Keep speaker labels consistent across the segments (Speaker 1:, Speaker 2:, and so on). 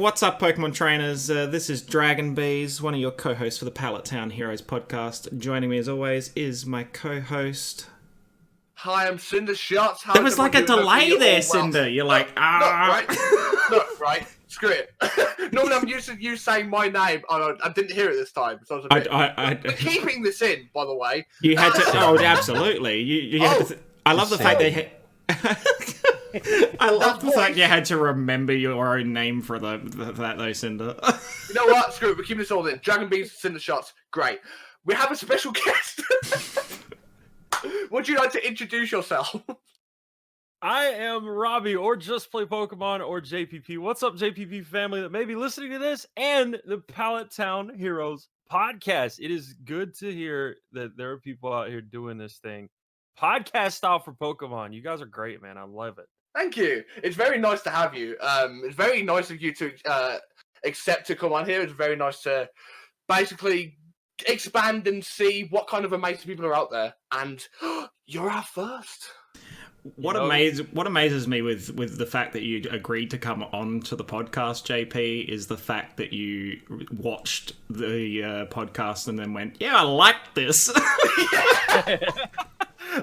Speaker 1: What's up, Pokemon trainers? This is Dragon Bees, one of your co-hosts for the Pallet Town Heroes podcast. Joining me, as always, is my co-host.
Speaker 2: Hi, I'm Cinder Shots.
Speaker 1: There was like a delay there, Cinder. You're like,
Speaker 2: Not right. Screw it. Normally, I'm used to you saying my name. I didn't hear it this time, so I was a bit... We're keeping this in, by the way.
Speaker 1: You had to... Oh, absolutely. You had to... I love the fact they... I love the fact you had to remember your own name for that though, Cinder.
Speaker 2: You know what? Screw it. We're keeping this all in. Dragon Bees, Cinder Shots. Great. We have a special guest. Would you like to introduce yourself?
Speaker 3: I am Robbie, or Just Play Pokemon, or JPP. What's up, JPP family that may be listening to this and the Pallet Town Heroes podcast. It is good to hear that there are people out here doing this thing. Podcast style for Pokemon. You guys are great, man. I love it.
Speaker 2: Thank you. It's very nice to have you. It's very nice of you to accept to come on here. It's very nice to basically expand and see what kind of amazing people are out there. And you're our first.
Speaker 1: What amazes me with the fact that you agreed to come on to the podcast, JP, is the fact that you watched the podcast and then went, "Yeah, I like this."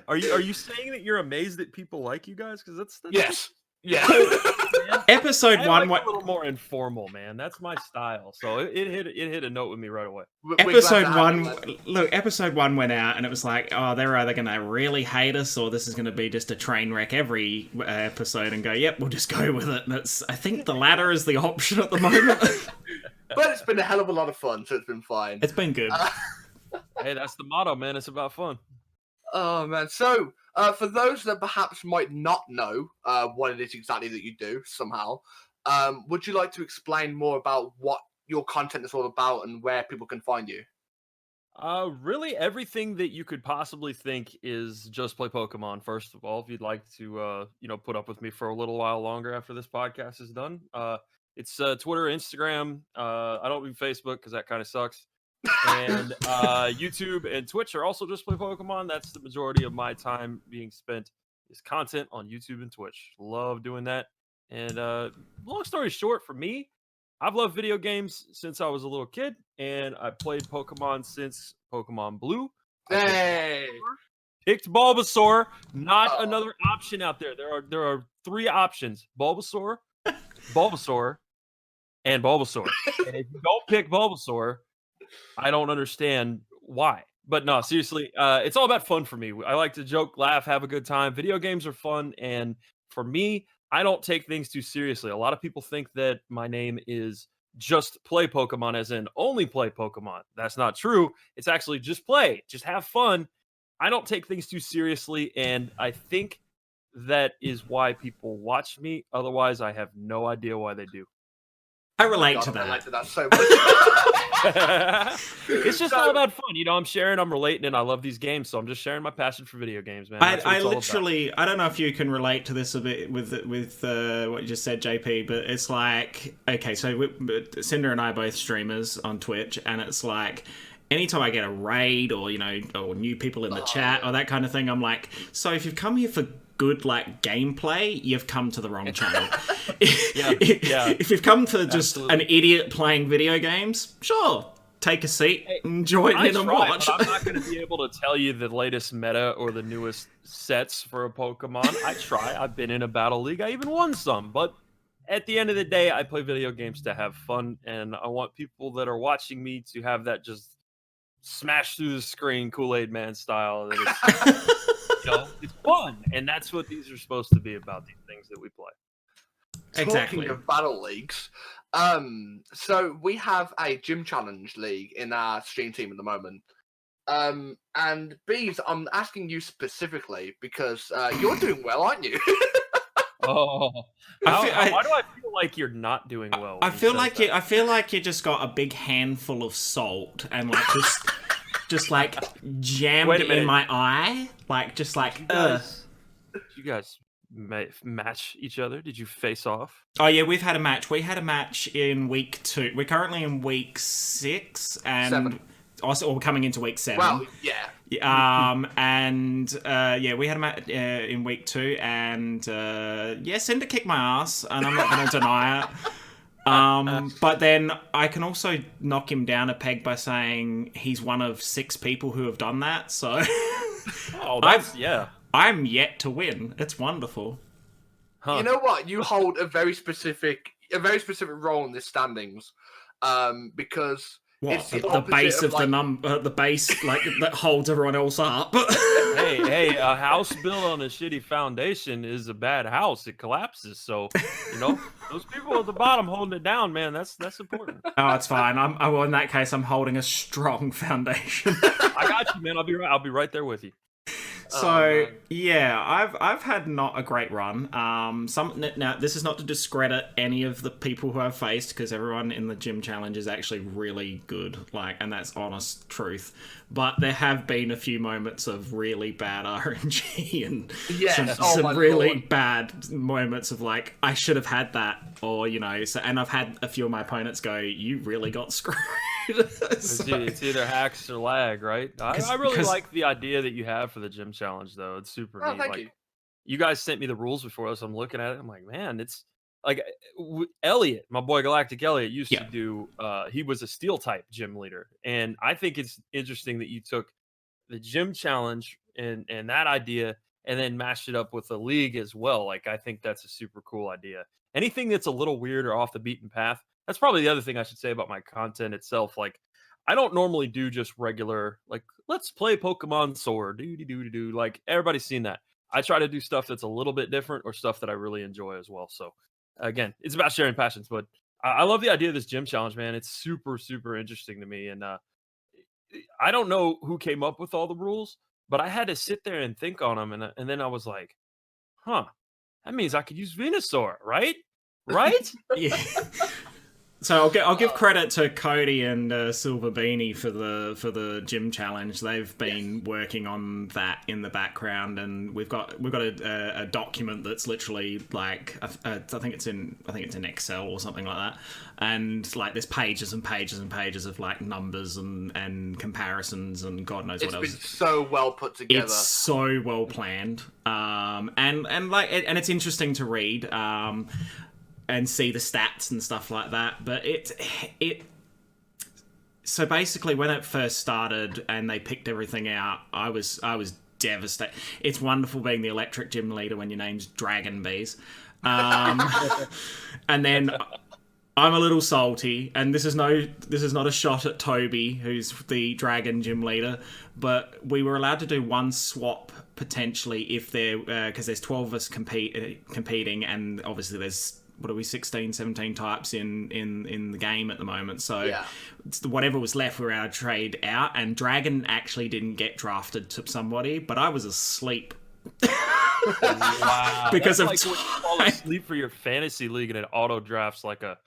Speaker 3: Are you saying that you're amazed that people like you guys? Because that's
Speaker 2: yes, yeah.
Speaker 1: Episode one,
Speaker 3: a little more informal, man. That's my style. So it hit a note with me right away.
Speaker 1: Episode one went out, and it was like, oh, they're either going to really hate us, or this is going to be just a train wreck every episode, and go, yep, we'll just go with it. And I think the latter is the option at the moment.
Speaker 2: But it's been a hell of a lot of fun, so it's been fine.
Speaker 1: It's been good.
Speaker 3: Hey, that's the motto, man. It's about fun.
Speaker 2: Oh, man. So, for those that perhaps might not know what it is exactly that you do, somehow, would you like to explain more about what your content is all about and where people can find you?
Speaker 3: Really, everything that you could possibly think is Just Play Pokemon, first of all. If you'd like to, put up with me for a little while longer after this podcast is done. It's Twitter, Instagram. I don't do Facebook because that kind of sucks. And YouTube and Twitch are also Just Play Pokemon. That's the majority of my time being spent is content on YouTube and Twitch. Love doing that. And long story short, for me, I've loved video games since I was a little kid, and I played Pokemon since Pokemon Blue.
Speaker 2: Hey,
Speaker 3: picked Bulbasaur. Not another option out there. There are three options: Bulbasaur, Bulbasaur, and Bulbasaur. And if you don't pick Bulbasaur, I don't understand why. But no, seriously, it's all about fun for me. I like to joke, laugh, have a good time. Video games are fun, and for me, I don't take things too seriously. A lot of people think that my name is Just Play Pokemon, as in only play Pokemon. That's not true. It's actually just play, just have fun. I don't take things too seriously, and I think that is why people watch me. Otherwise, I have no idea why they do.
Speaker 1: I relate to that.
Speaker 2: I relate to that so much.
Speaker 3: It's just all about fun, I'm sharing, I'm relating, and I love these games, so I'm just sharing my passion for video games, man.
Speaker 1: I literally, I don't know if you can relate to this a bit with what you just said, JP, but it's like, okay, so Cinder and I are both streamers on Twitch, and it's like, anytime I get a raid or or new people in the chat or that kind of thing, I'm like, so if you've come here for good gameplay, you've come to the wrong channel. If you've come to just an idiot playing video games, sure, take a seat, join in and watch.
Speaker 3: But I'm not going to be able to tell you the latest meta or the newest sets for a Pokemon. I try. I've been in a battle league. I even won some, but at the end of the day, I play video games to have fun, and I want people that are watching me to have that just smash through the screen Kool-Aid Man style. It's fun, and that's what these are supposed to be about, these things that we play.
Speaker 1: Exactly.
Speaker 2: Talking of battle leagues, so we have a gym challenge league in our stream team at the moment. And Bees, I'm asking you specifically because you're doing well, aren't you?
Speaker 3: Why do I feel like you're not doing well?
Speaker 1: I feel like you just got a big handful of salt and just jammed it in my eye,
Speaker 3: You guys match each other? Did you face off?
Speaker 1: Oh yeah, we've had a match. We had a match in week 2. We're currently in week 6 and
Speaker 2: 7.
Speaker 1: Also, we're coming into week 7.
Speaker 2: Well, yeah.
Speaker 1: We had a match in week 2, and Cinder kicked my ass, and I'm not going to deny it. But then I can also knock him down a peg by saying he's one of 6 people who have done that. So I'm yet to win. It's wonderful.
Speaker 2: You know what? You hold a very specific role in the standings, because it's
Speaker 1: the base of the base like that holds everyone else up.
Speaker 3: hey, a house built on a shitty foundation is a bad house. It collapses. So, those people at the bottom holding it down, man, that's important.
Speaker 1: Oh, it's fine. Well, in that case, I'm holding a strong foundation.
Speaker 3: I got you, man. I'll be right there with you.
Speaker 1: So I've had not a great run. Now this is not to discredit any of the people who I've faced, because everyone in the gym challenge is actually really good, and that's honest truth. But there have been a few moments of really bad RNG and some really bad moments of I should have had that, or and I've had a few of my opponents go, "You really got screwed."
Speaker 3: It's either hacks or lag, right? I really like the idea that you have for the gym challenge, though. It's super neat.
Speaker 2: Thank you.
Speaker 3: You guys sent me the rules before us. I'm looking at it. I'm like, man, it's Elliot, my boy Galactic Elliot, used to do. He was a steel type gym leader, and I think it's interesting that you took the gym challenge and that idea and then mashed it up with the league as well. I think that's a super cool idea. Anything that's a little weird or off the beaten path. That's probably the other thing I should say about my content itself. I don't normally do just regular, let's play Pokemon Sword, do. Everybody's seen that. I try to do stuff that's a little bit different or stuff that I really enjoy as well. So, again, it's about sharing passions. But I love the idea of this gym challenge, man. It's super, super interesting to me. And I don't know who came up with all the rules, but I had to sit there and think on them. And then I was like, that means I could use Venusaur, right? Right?
Speaker 1: Yeah. So I'll give credit to Cody and Silver Beanie for the gym challenge. They've been working on that in the background, and we've got a document that's literally I think it's in Excel or something like that, and there's pages and pages and pages of numbers and comparisons and God knows what else.
Speaker 2: It's been so well put together.
Speaker 1: It's so well planned, and it's interesting to read. And see the stats and stuff like that, but so basically when it first started and they picked everything out, I was devastated. It's wonderful being the electric gym leader when your name's Dragon Bees, and then I'm a little salty, and this is not a shot at Toby, who's the dragon gym leader, but we were allowed to do one swap potentially if there because there's 12 of us competing, and obviously there's 16, 17 types in the game at the moment. So whatever was left, we were able to trade out. And Dragon actually didn't get drafted to somebody, but I was asleep.
Speaker 3: Wow.
Speaker 1: Because
Speaker 3: That's when you fall asleep for your fantasy league and it auto drafts like a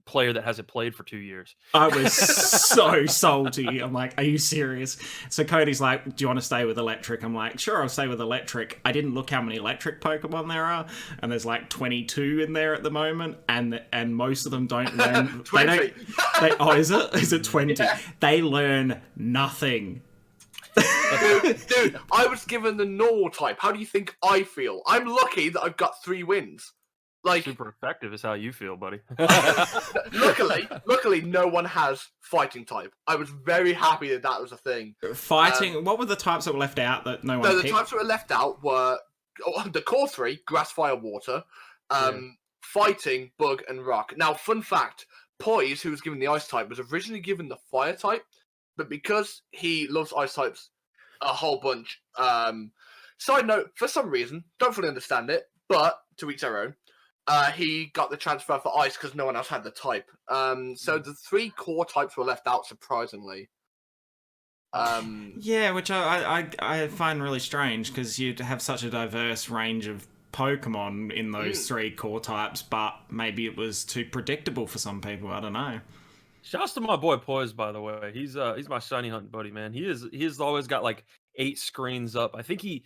Speaker 3: player that hasn't played for 2 years.
Speaker 1: I was so salty. I'm like, are you serious? So Cody's like, do you want to stay with electric? I'm like, sure, I'll stay with electric. I didn't look how many electric Pokemon there are, and there's 22 in there at the moment, and most of them don't learn.
Speaker 2: 20.
Speaker 1: Is it 20? Yeah. They learn nothing.
Speaker 2: Dude, I was given the normal type. How do you think I feel? I'm lucky that I've got 3 wins.
Speaker 3: Super effective is how you feel, buddy.
Speaker 2: luckily, no one has fighting type. I was very happy that was a thing.
Speaker 1: Fighting. What were the types that were left out that no one?
Speaker 2: The types that were left out were the core 3: grass, fire, water. Fighting, bug, and rock. Now, fun fact: Poise, who was given the ice type, was originally given the fire type, but because he loves ice types a whole bunch. Side note: for some reason, don't fully understand it, but to each their own. He got the transfer for ice because no one else had the type. So the 3 core types were left out, surprisingly.
Speaker 1: Which I find really strange because you'd have such a diverse range of Pokemon in those 3 core types, but maybe it was too predictable for some people. I don't know.
Speaker 3: Shouts to my boy Poise, by the way. He's my shiny hunting buddy, man. He's always got 8 screens up. I think he's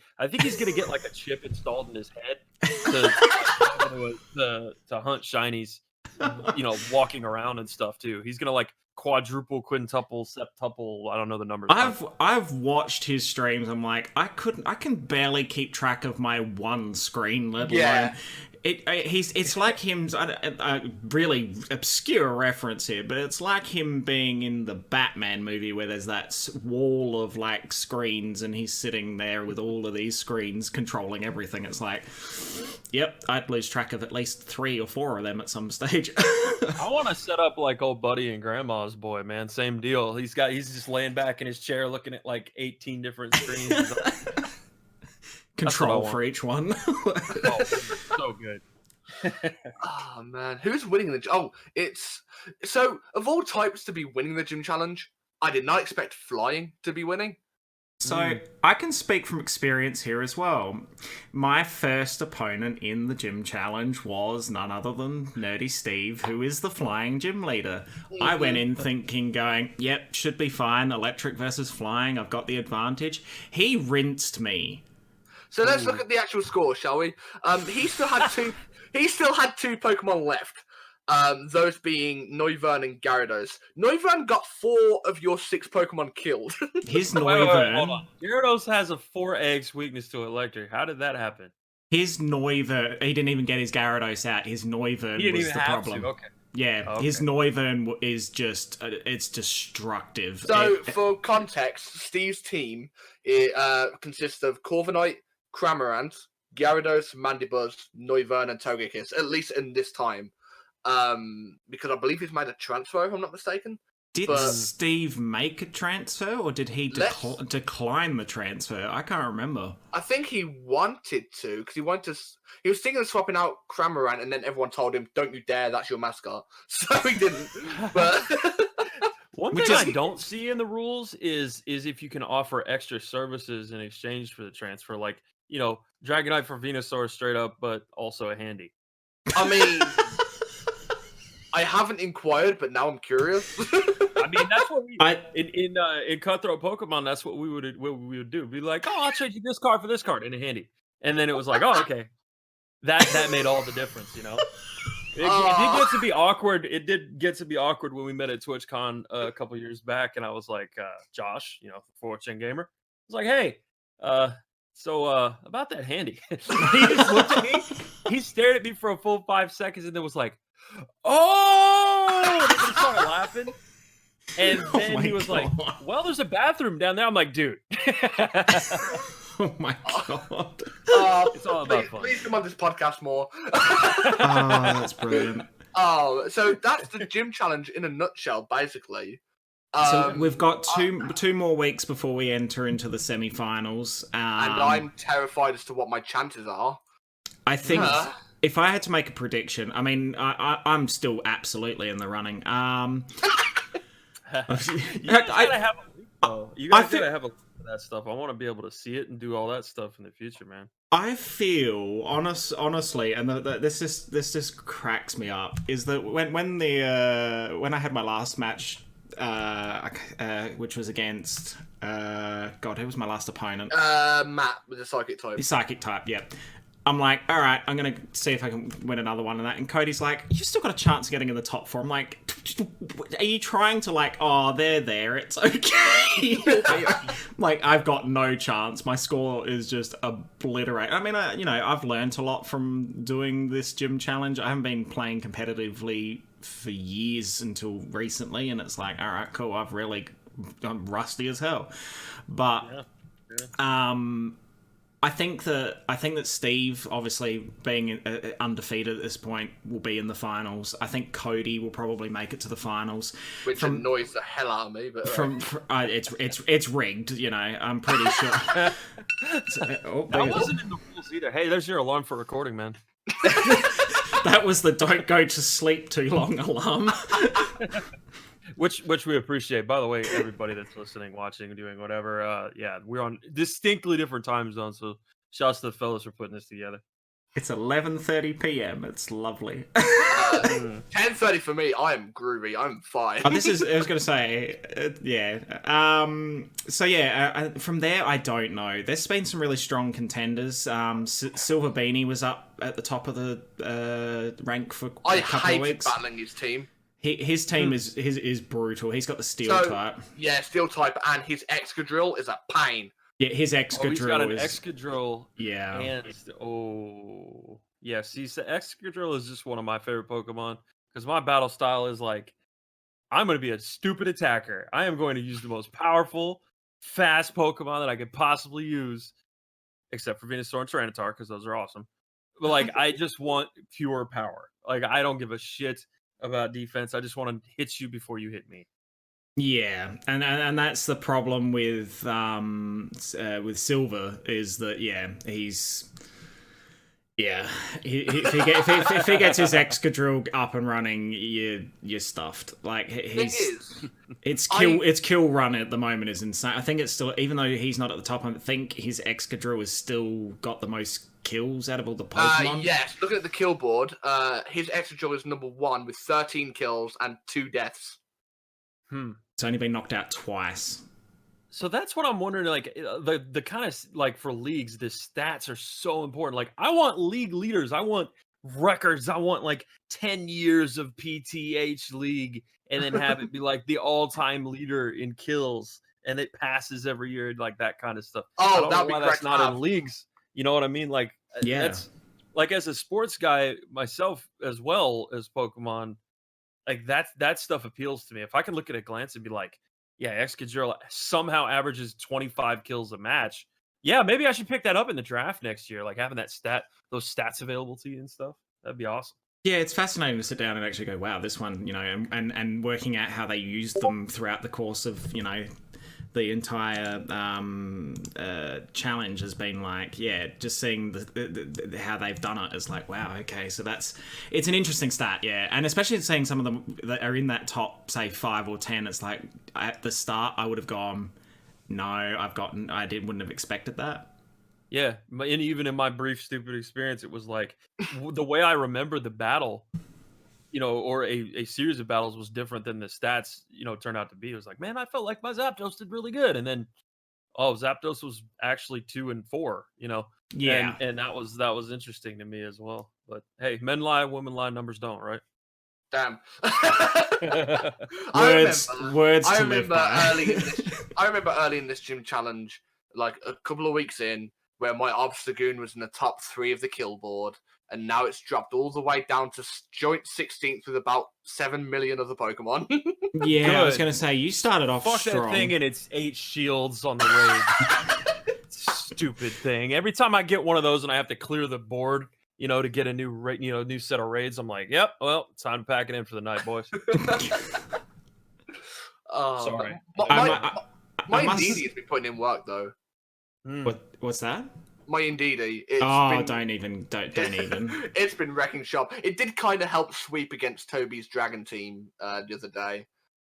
Speaker 3: gonna get a chip installed in his head to hunt shinies, walking around and stuff too. He's gonna quadruple, quintuple, septuple. I don't know the numbers.
Speaker 1: I've watched his streams. I'm like, I can barely keep track of my one screen, let alone. It's like him. A really obscure reference here, but it's like him being in the Batman movie where there's that wall of like screens, and he's sitting there with all of these screens controlling everything. It's like, yep, I'd lose track of at least 3 or 4 of them at some stage.
Speaker 3: I want to set up like old buddy and grandma's boy, man. Same deal. He's just laying back in his chair looking at like 18 different screens.
Speaker 1: Control for each one.
Speaker 3: Oh, so good.
Speaker 2: Oh man, who's winning the? Oh, it's so of all types to be winning the gym challenge. I did not expect flying to be winning.
Speaker 1: So I can speak from experience here as well. My first opponent in the gym challenge was none other than Nerdy Steve, who is the flying gym leader. I went in thinking, going, yep, should be fine. Electric versus flying, I've got the advantage. He rinsed me.
Speaker 2: So let's look at the actual score, shall we? He still had two. He still had 2 Pokemon left. Those being Noivern and Gyarados. Noivern got 4 of your 6 Pokemon killed.
Speaker 1: His
Speaker 3: Wait,
Speaker 1: Noivern.
Speaker 3: hold on. Gyarados has a 4-eggs weakness to electric. How did that happen?
Speaker 1: His Noivern. He didn't even get his Gyarados out. His Noivern
Speaker 3: He didn't
Speaker 1: was
Speaker 3: even
Speaker 1: the
Speaker 3: have
Speaker 1: problem.
Speaker 3: to. Okay.
Speaker 1: Yeah,
Speaker 3: Okay.
Speaker 1: his Noivern is just, it's destructive.
Speaker 2: So, for context, Steve's team consists of Corviknight, Cramorant, Gyarados, Mandibuzz, Noivern, and Togekiss, at least in this time. Because I believe he's made a transfer, if I'm not mistaken.
Speaker 1: Did Steve make a transfer, or did he decline the transfer? I can't remember.
Speaker 2: I think he wanted to, because he was thinking of swapping out Cramorant, and then everyone told him, don't you dare, that's your mascot. So he didn't. But
Speaker 3: One thing I don't see in the rules is if you can offer extra services in exchange for the transfer, like, you know, Dragonite for Venusaur straight up, but also a handy.
Speaker 2: I mean, I haven't inquired, but now I'm curious.
Speaker 3: I mean, that's what we in Cutthroat Pokemon. That's what we would do. Be like, oh, I'll trade you this card for this card in a handy, and then it was like, oh, okay, that made all the difference, you know. It did get to be awkward. It did get to be awkward when we met at TwitchCon a couple years back, and I was like, Josh, you know, 4chan gamer, I was like, hey, so about that handy. He just looked at me. He stared at me for a full 5 seconds, and then was like, oh, and he started laughing. And then he was like, well, there's a bathroom down there. I'm like, dude.
Speaker 1: Oh my god.
Speaker 2: It's
Speaker 3: all about fun.
Speaker 2: Please come on this podcast more.
Speaker 1: Oh, that's brilliant.
Speaker 2: Oh, so that's the gym challenge in a nutshell, basically.
Speaker 1: So we've got two more weeks before we enter into the semi-finals.
Speaker 2: And I'm terrified as to what my chances are.
Speaker 1: I think if I had to make a prediction, I mean, I'm still absolutely in the running.
Speaker 3: You guys gotta have a week, though. You guys gotta have a week for that stuff. I want to be able to see it and do all that stuff in the future, man.
Speaker 1: I feel honestly, and this just cracks me up, is that when I had my last match, which was against who was my last opponent?
Speaker 2: Matt with the psychic type.
Speaker 1: The psychic type, yeah. I'm like, all right, I'm going to see if I can win another one of that. And Cody's like, you've still got a chance of getting in the top 4. I'm like, are you trying to like, oh, they're there, it's okay. Like, I've got no chance. My score is just obliterated. I mean, I've learned a lot from doing this gym challenge. I haven't been playing competitively for years until recently. And it's like, all right, cool. I'm rusty as hell. But, I think that Steve, obviously being undefeated at this point, will be in the finals. I think Cody will probably make it to the finals,
Speaker 2: which annoys the hell out of me. But
Speaker 1: it's rigged, you know. I'm pretty sure.
Speaker 3: That wasn't in the rules either. Hey, there's your alarm for recording, man.
Speaker 1: That was the don't go to sleep too long alarm.
Speaker 3: Which we appreciate. By the way, everybody that's listening, watching, doing whatever, we're on distinctly different time zones, so shouts to the fellas for putting this together.
Speaker 1: It's 11:30 p.m. It's lovely.
Speaker 2: 10:30 for me. I am groovy. I'm fine.
Speaker 1: I was going to say, yeah. From there, I don't know. There's been some really strong contenders. Silver Beanie was up at the top of the rank for a couple of weeks.
Speaker 2: I hated battling his team.
Speaker 1: His team is brutal. He's got the steel type.
Speaker 2: Yeah, steel type, and his Excadrill is a pain.
Speaker 1: Yeah, his Excadrill
Speaker 3: he's got an Excadrill.
Speaker 1: Yeah.
Speaker 3: And Yeah, see, so Excadrill is just one of my favorite Pokemon because my battle style is like, I'm going to be a stupid attacker. I am going to use the most powerful, fast Pokemon that I could possibly use, except for Venusaur and Tyranitar because those are awesome. But like, I just want pure power. Like, I don't give a shit about defense. I just want to hit you before you hit me.
Speaker 1: Yeah, and that's the problem with Silver is that if he gets his Excadrill up and running, you're stuffed. Like it's kill run at the moment is insane. I think it's still, even though he's not at the top, I think his Excadrill has still got the most kills out of all the Pokemon.
Speaker 2: Yes, looking at the kill board, his Excadrill is number 1 with 13 kills and 2 deaths.
Speaker 1: It's only been knocked out twice.
Speaker 3: So that's what I'm wondering, like, the kind of, like, for leagues, the stats are so important. Like, I want league leaders. I want records. I want, like, 10 years of PTH league and then have it be, like, the all-time leader in kills and it passes every year, like, that kind of stuff.
Speaker 2: Oh,
Speaker 3: I don't
Speaker 2: that'd
Speaker 3: know why
Speaker 2: be
Speaker 3: that's
Speaker 2: correct.
Speaker 3: not in leagues. You know what I mean? Like,
Speaker 1: yeah.
Speaker 3: That's, like, as a sports guy myself as well as Pokemon, like, that stuff appeals to me. If I can look at a glance and be like, yeah, Excadrill somehow averages 25 kills a match. Yeah, maybe I should pick that up in the draft next year. Like having those stats available to you and stuff. That'd be awesome.
Speaker 1: Yeah, it's fascinating to sit down and actually go, wow, this one, and working out how they use them throughout the course of, the entire challenge has been like, yeah, just seeing how they've done it is like, wow, okay, so it's an interesting stat, yeah, and especially seeing some of them that are in that top, say 5 or 10. It's like at the start I would have gone, no, wouldn't have expected that.
Speaker 3: Yeah, and even in my brief stupid experience, it was like the way I remember the battle, or a series of battles was different than the stats, turned out to be. It was like, man, I felt like my Zapdos did really good. And then, Zapdos was actually 2 and 4,
Speaker 1: Yeah.
Speaker 3: And that was interesting to me as well. But hey, men lie, women lie, numbers don't, right?
Speaker 2: Damn.
Speaker 1: Words to live by.
Speaker 2: I remember early in this gym challenge, like a couple of weeks in, where my Obstagoon was in the top 3 of the kill board. And now it's dropped all the way down to joint 16th with about 7 million other Pokemon.
Speaker 1: Yeah,
Speaker 3: Good.
Speaker 1: I was going to say, you started off
Speaker 3: Fuck
Speaker 1: strong.
Speaker 3: that thing and its 8 shields on the raid. Stupid thing. Every time I get one of those and I have to clear the board, to get a new set of raids, I'm like, yep, well, it's time to pack it in for the night, boys. Sorry.
Speaker 2: My Indeedee has been putting in work, though.
Speaker 1: What's that?
Speaker 2: My Indeedee.
Speaker 1: Don't even.
Speaker 2: It's been wrecking shop. It did kind of help sweep against Toby's Dragon team the other day,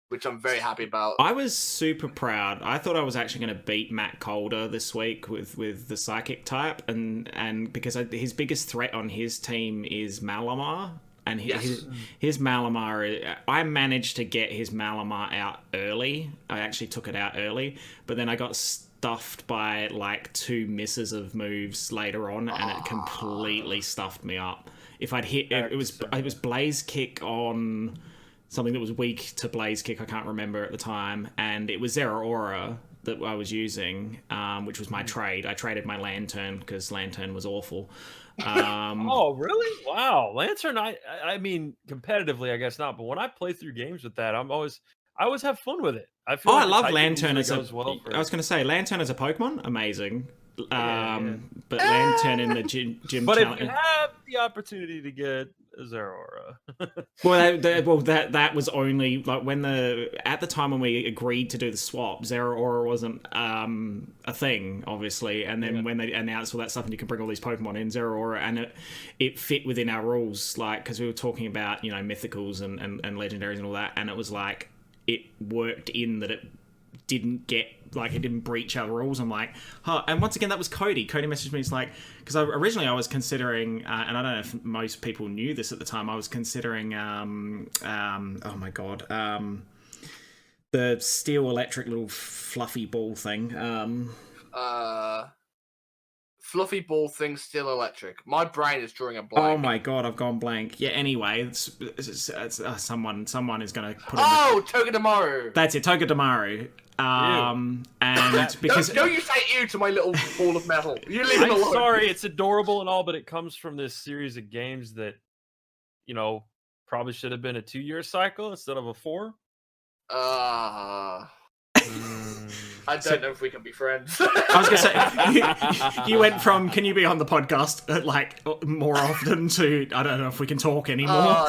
Speaker 2: which I'm very happy about.
Speaker 1: I was super proud. I thought I was actually going to beat Matt Calder this week with the Psychic type, and because his biggest threat on his team is Malamar. And his Malamar, I managed to get his Malamar out early. I actually took it out early, but then I got stuffed by like 2 misses of moves later on, and it completely stuffed me up. If I'd hit, it was Blaze Kick on something that was weak to Blaze Kick. I can't remember at the time, and it was Zeraora that I was using, which was my trade. I traded my Lantern because Lantern was awful.
Speaker 3: Oh, really? Wow. Lantern, I mean, competitively, I guess not, but when I play through games with that, I always have fun with it. I feel
Speaker 1: I love Lantern as I was
Speaker 3: well
Speaker 1: going to say, Lantern as a Pokemon, amazing.
Speaker 3: Yeah.
Speaker 1: But Lantern in the gym
Speaker 3: but
Speaker 1: challenge.
Speaker 3: If you have the opportunity to get Zeraora.
Speaker 1: that was only like at the time when we agreed to do the swap, Zeraora wasn't a thing, obviously, and then when they announced all that stuff and you can bring all these Pokemon in, Zeraora, and it fit within our rules, like because we were talking about mythicals and legendaries and all that, and it was like it worked in that it didn't breach our rules. I'm like, and once again, that was Cody. Cody messaged me, he's like, because originally I was considering, and I don't know if most people knew this at the time, I was considering, oh my god, the steel electric little fluffy ball thing.
Speaker 2: Fluffy ball thing, still electric. My brain is drawing a blank.
Speaker 1: Oh my god, I've gone blank. Yeah, anyway, it's someone is going to put
Speaker 2: Togedemaru!
Speaker 1: That's it, Togedemaru. And because
Speaker 2: don't you say ew to my little ball of metal. You leave it
Speaker 3: I'm
Speaker 2: alone.
Speaker 3: sorry, it's adorable and all, but it comes from this series of games that, probably should have been a 2-year cycle instead of a 4.
Speaker 2: I don't know if we can be friends.
Speaker 1: I was gonna say you went from can you be on the podcast more often to I don't know if we can talk anymore.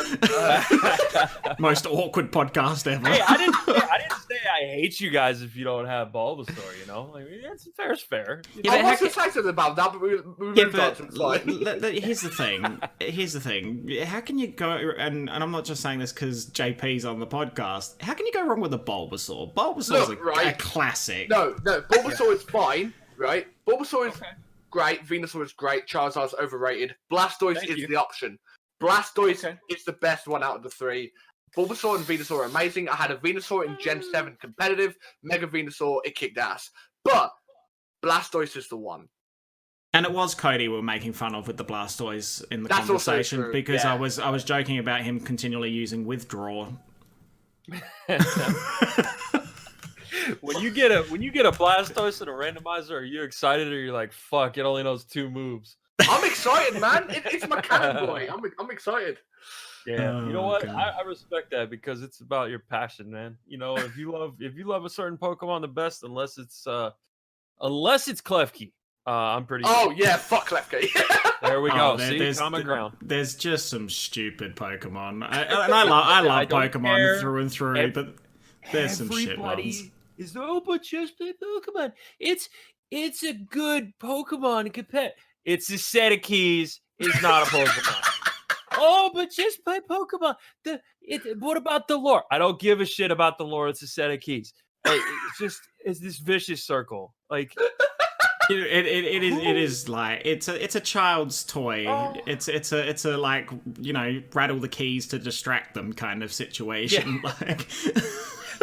Speaker 1: Most awkward podcast ever.
Speaker 3: Hey, I didn't say I hate you guys if you don't have Bulbasaur. That's fair is fair.
Speaker 2: I was excited about that, but we moved on to fine.
Speaker 1: Here's the thing. How can you go and I'm not just saying this because JP's on the podcast. How can you go wrong with a Bulbasaur? Bulbasaur's a classic.
Speaker 2: No, Bulbasaur is fine, right? Bulbasaur is great. Venusaur is great. Charizard's overrated. Blastoise is the option. Blastoise is the best one out of the 3. Bulbasaur and Venusaur are amazing. I had a Venusaur in Gen 7 competitive. Mega Venusaur, it kicked ass. But Blastoise is the one.
Speaker 1: And it was Cody we were making fun of with the Blastoise in the conversation because I was joking about him continually using Withdraw.
Speaker 3: When you get a Blastoise and a randomizer, are you excited or you're like, fuck, it only knows 2 moves?
Speaker 2: I'm excited, man. It's my cannon boy. I'm excited.
Speaker 3: Yeah, you know what? I respect that because it's about your passion, man. If you love a certain Pokemon the best, unless it's Klefki, I'm pretty.
Speaker 2: Oh yeah, fuck Klefki.
Speaker 3: There we go. See, common ground.
Speaker 1: There's just some stupid Pokemon, I love Pokemon through and through, but there's some shit ones.
Speaker 3: But just play Pokemon. It's a good Pokemon. It's a set of keys. It's not a Pokemon. But just play Pokemon. What about the lore? I don't give a shit about the lore. It's a set of keys. It's this vicious circle. It
Speaker 1: is like it's a child's toy. It's a rattle the keys to distract them kind of situation. Yeah.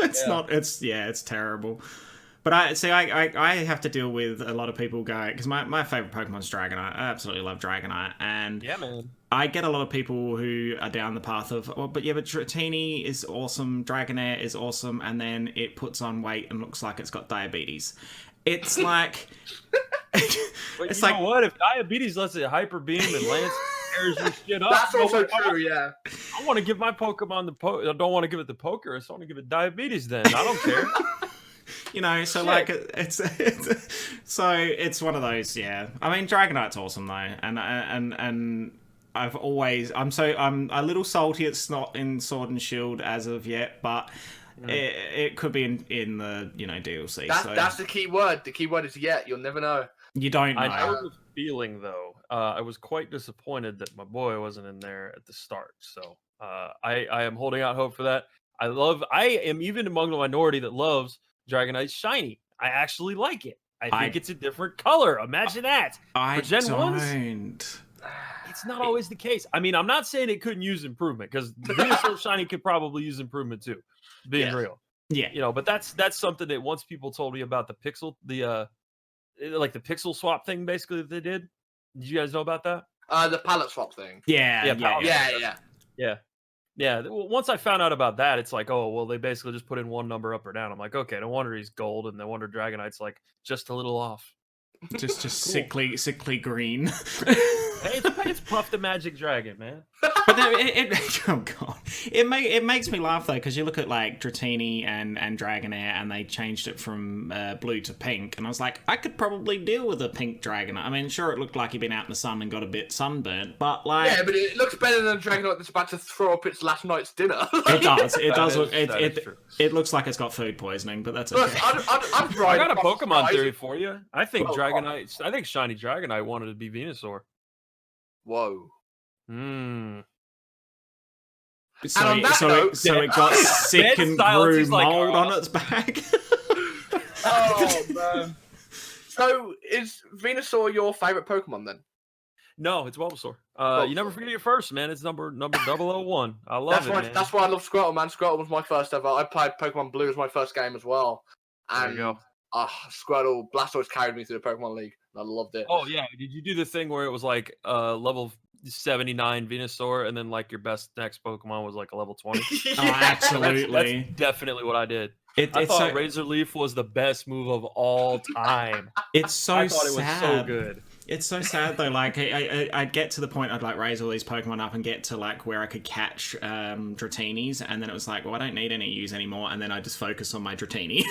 Speaker 1: It's terrible. But I have to deal with a lot of people going because my favorite Pokemon's Dragonite. I absolutely love Dragonite, and
Speaker 3: yeah, man.
Speaker 1: I get a lot of people who are down the path of, but Dratini is awesome, Dragonair is awesome, and then it puts on weight and looks like it's got diabetes. It's like,
Speaker 3: but you know what? If diabetes lets it hyper beam and Lance tears your shit up,
Speaker 2: that's also true. Yeah,
Speaker 3: I want to give my Pokemon I don't want to give it the poker. I want to give it diabetes. Then I don't care.
Speaker 1: It's one of those. Yeah, I mean, Dragonite's awesome though, and I'm a little salty it's not in Sword and Shield as of yet, but it could be in the DLC.
Speaker 2: That's the key word. The key word is yet. You'll never know.
Speaker 1: You don't know.
Speaker 3: I know the feeling though. I was quite disappointed that my boy wasn't in there at the start. So I am holding out hope for that. I am even among the minority that loves Dragonite Shiny. I actually like it. I think it's a different color. Imagine that. For Gen 1s, it's not always the case. I mean, I'm not saying it couldn't use improvement because Venusaur Shiny could probably use improvement too. Being real. Yeah. But that's something that once people told me about the pixel, the pixel swap thing basically that they did. Did you guys know about that?
Speaker 2: The palette swap thing.
Speaker 1: Yeah.
Speaker 3: Well, once I found out about that, it's like, oh, well, they basically just put in one number up or down. I'm like, okay, no wonder he's gold, and no wonder Dragonite's just a little off.
Speaker 1: Just cool. sickly green.
Speaker 3: It's Puff the Magic Dragon, man.
Speaker 1: But it makes me laugh though because you look at Dratini and Dragonair and they changed it from blue to pink, and I was like, I could probably deal with a pink Dragonite. I mean, sure, it looked like he'd been out in the sun and got a bit sunburnt, but
Speaker 2: yeah, but it looks better than a Dragonite that's about to throw up its last night's dinner.
Speaker 1: It does. It does look. It looks like it's got food poisoning, but that's okay.
Speaker 2: Look, I
Speaker 3: got a Pokemon theory for you. I think Shiny Dragonite wanted to be Venusaur.
Speaker 2: Whoa.
Speaker 1: So it got sick and grew mold on its back.
Speaker 2: Oh man. So is Venusaur your favorite Pokemon then?
Speaker 3: No, it's Bulbasaur. You never forget your first, man. It's number 001. I love it, man.
Speaker 2: That's why I love Squirtle, man. Squirtle was my first ever. I played Pokemon Blue as my first game as well. And
Speaker 3: there you go.
Speaker 2: Squirtle, Blastoise carried me through the Pokemon League. I loved it.
Speaker 3: Oh yeah, did you do the thing where it was level 79 Venusaur, and then like your best next Pokemon was like a level 20.
Speaker 1: Oh, absolutely.
Speaker 3: That's definitely what I did. I
Speaker 1: It's
Speaker 3: thought
Speaker 1: so,
Speaker 3: Razor Leaf was the best move of all time.
Speaker 1: it's so
Speaker 3: I thought it was
Speaker 1: sad.
Speaker 3: so good.
Speaker 1: It's so sad though. Like I'd get to the point I'd like raise all these Pokemon up and get to like where I could catch Dratinis, and then it was like, well, I don't need any use anymore, and then I just focus on my Dratini.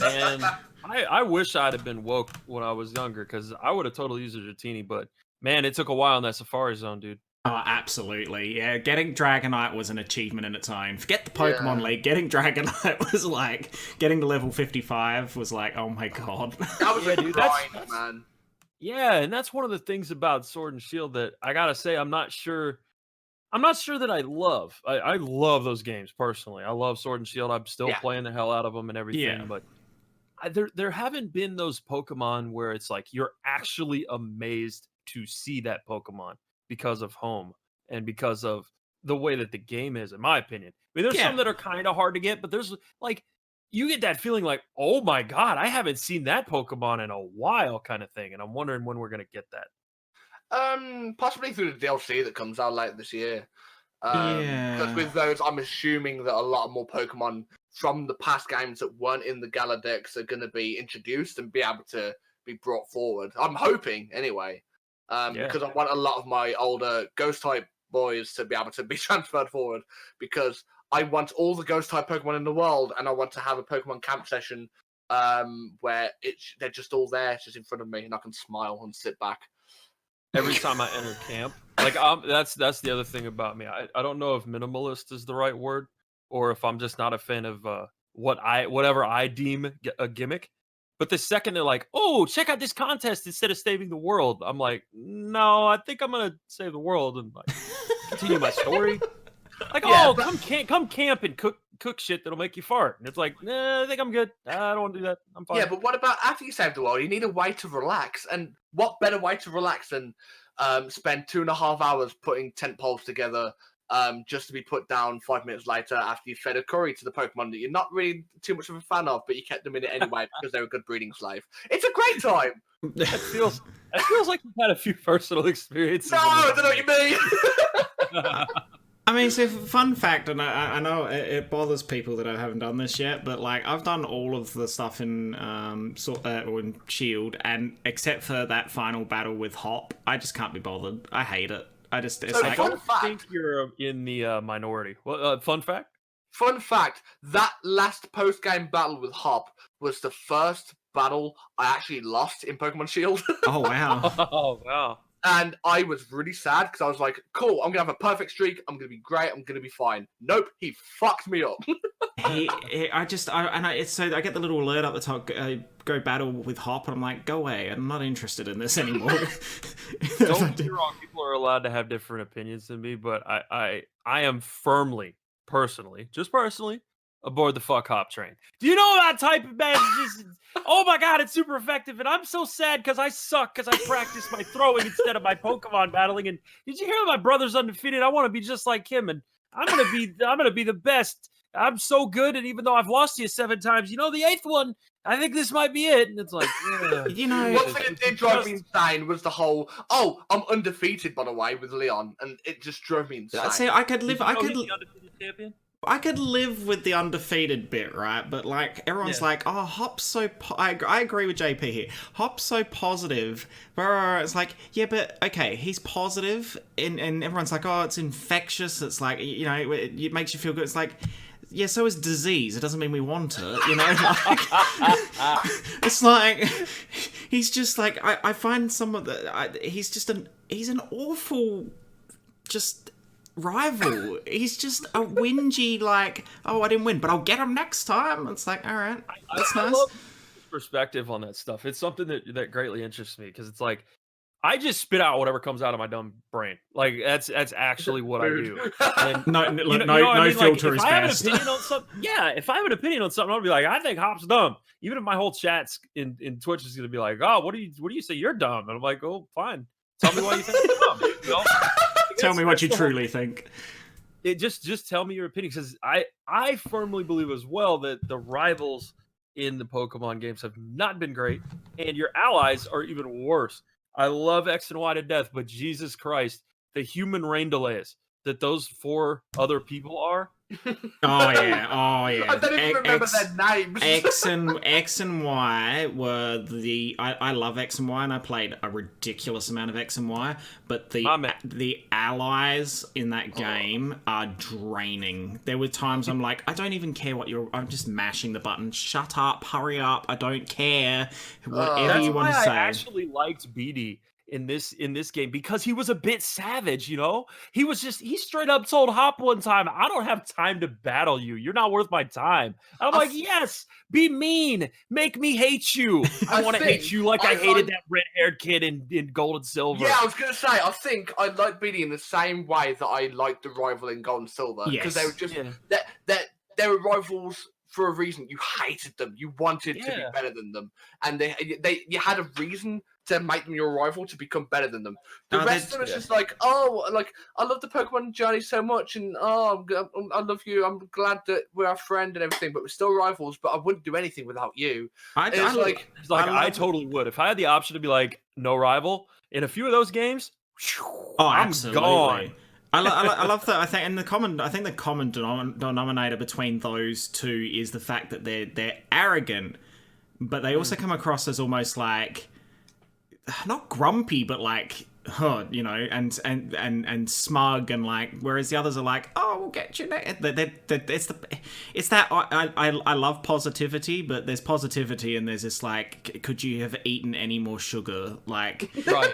Speaker 3: And I wish I'd have been woke when I was younger, because I would have totally used a Dratini, but man, it took a while in that Safari Zone, dude.
Speaker 1: Oh, absolutely. Yeah, getting Dragonite was an achievement in its own. Forget the Pokemon League. Getting Dragonite was like, getting to level 55 was like, oh my god.
Speaker 2: That was
Speaker 3: Yeah,
Speaker 2: a
Speaker 3: dude,
Speaker 2: grind, man.
Speaker 3: Yeah, and that's one of the things about Sword and Shield that I gotta say I'm not sure that I love. I love those games personally. I love Sword and Shield. I'm still playing the hell out of them and everything,
Speaker 1: Yeah.
Speaker 3: but there haven't been those Pokemon where it's like you're actually amazed to see that Pokemon because of home and because of the way that the game is, in my opinion. I mean, there's some that are kind of hard to get, but there's like, you get that feeling like, oh my god, I haven't seen that Pokemon in a while, kind of thing, and I'm wondering when we're gonna get that.
Speaker 2: Possibly through the DLC that comes out later this year.
Speaker 1: Yeah.
Speaker 2: Because with those, I'm assuming that a lot more Pokemon from the past games that weren't in the Gala decks are going to be introduced and be able to be brought forward. I'm hoping, anyway. Because I want a lot of my older Ghost-type boys to be able to be transferred forward, because I want all the Ghost-type Pokemon in the world, and I want to have a Pokemon camp session where they're just all there, just in front of me, and I can smile and sit back.
Speaker 3: Every time I enter camp, like that's the other thing about me. I don't know if minimalist is the right word, or if I'm just not a fan of whatever I deem a gimmick. But the second they're like, "Oh, check out this contest instead of saving the world," I'm like, "No, I think I'm gonna save the world and like continue my story." Like, come camp and cook shit that'll make you fart. And it's like, nah, I think I'm good. I don't want to do that. I'm fine.
Speaker 2: Yeah, but what about after you save the world? You need a way to relax, and what better way to relax than spend 2.5 hours putting tent poles together, just to be put down 5 minutes later after you fed a curry to the Pokemon that you're not really too much of a fan of, but you kept them in it anyway because they're a good breeding slave. It's a great time.
Speaker 3: It feels like you've had a few personal experiences.
Speaker 2: No, I don't know what you mean.
Speaker 1: I mean, so fun fact, and I know it bothers people that I haven't done this yet, but like I've done all of the stuff in in Shield, and except for that final battle with Hop, I just can't be bothered. I hate it. It's
Speaker 2: So
Speaker 1: like,
Speaker 2: fun
Speaker 3: I think you're in the minority. Well, fun fact.
Speaker 2: Fun fact, that last post-game battle with Hop was the first battle I actually lost in Pokemon Shield.
Speaker 1: oh wow.
Speaker 3: Oh wow.
Speaker 2: And I was really sad because I was like, cool, I'm going to have a perfect streak. I'm going to be great. I'm going to be fine. Nope, he fucked me up.
Speaker 1: I get the little alert up the top, go battle with Hop, and I'm like, go away. I'm not interested in this anymore.
Speaker 3: Don't get me wrong, people are allowed to have different opinions than me, but I am firmly, personally, aboard the fuck Hop train. Do you know that type of messages? Oh my god, it's super effective, and I'm so sad because I suck because I practiced my throwing instead of my Pokemon battling. And did you hear my brother's undefeated? I want to be just like him, and I'm gonna be the best. I'm so good, and even though I've lost you 7 times, the 8th one, I think this might be it. And it's like,
Speaker 2: one thing that did drive me insane was the whole, I'm undefeated, by the way, with Leon, and it just drove me insane.
Speaker 1: See, I could live.
Speaker 3: he's the undefeated champion.
Speaker 1: I could live with the undefeated bit, right? But like everyone's like, "Oh, Hop's so." I agree with JP here. Hop's so positive. It's like, yeah, but okay, he's positive, and everyone's like, "Oh, it's infectious." It's like, it makes you feel good. It's like, yeah, so is disease. It doesn't mean we want it, Like, it's like he's just like I find some of the. He's an awful just. rival. He's just a whingy, like, oh, I didn't win, but I'll get him next time. It's like, all right, that's nice.
Speaker 3: I love perspective on that stuff. It's something that greatly interests me, because it's like I just spit out whatever comes out of my dumb brain. Like that's actually what I do. And,
Speaker 1: no filter is best.
Speaker 3: If I have an opinion on something, I'll be like, I think Hop's dumb. Even if my whole chat's in Twitch is gonna be like, oh, what do you say you're dumb? And I'm like, oh, fine. Tell me why you think I'm dumb.
Speaker 1: Tell me what you truly think.
Speaker 3: It just tell me your opinion, because I firmly believe as well that the rivals in the Pokemon games have not been great, and your allies are even worse. I love X and Y to death, but Jesus Christ, the human rain delays that those 4 other people are.
Speaker 1: Oh yeah, oh yeah.
Speaker 2: I don't even remember their names.
Speaker 1: X and Y were the. I love X and Y, and I played a ridiculous amount of X and Y. But the allies in that game are draining. There were times I'm like, I don't even care what you're. I'm just mashing the button. Shut up, hurry up. I don't care. Whatever you want to say.
Speaker 3: I actually liked BD in this game because he was a bit savage, you know? He straight up told Hop one time, I don't have time to battle you. You're not worth my time. And I'm like, yes, be mean. Make me hate you. I want to hate you like I hated that red-haired kid in Gold and Silver.
Speaker 2: Yeah, I was going to say, I think I like BD in the same way that I liked the rival in Gold and Silver. Because they were just, they were rivals for a reason. You hated them. You wanted to be better than them. And you had a reason to make them your rival to become better than them. The rest of them is just like, oh, like I love the Pokemon journey so much, and I love you. I'm glad that we're our friend and everything, but we're still rivals. But I wouldn't do anything without you.
Speaker 3: I totally would if I had the option to be like no rival in a few of those games. I'm
Speaker 1: absolutely
Speaker 3: gone.
Speaker 1: I love that. I think the common denominator between those two is the fact that they're arrogant, but they also come across as almost like not grumpy, but like and smug, and like, whereas the others are like, oh, we'll get you next. It's that I love positivity, but there's positivity and there's this like, could you have eaten any more sugar? Like,
Speaker 3: right,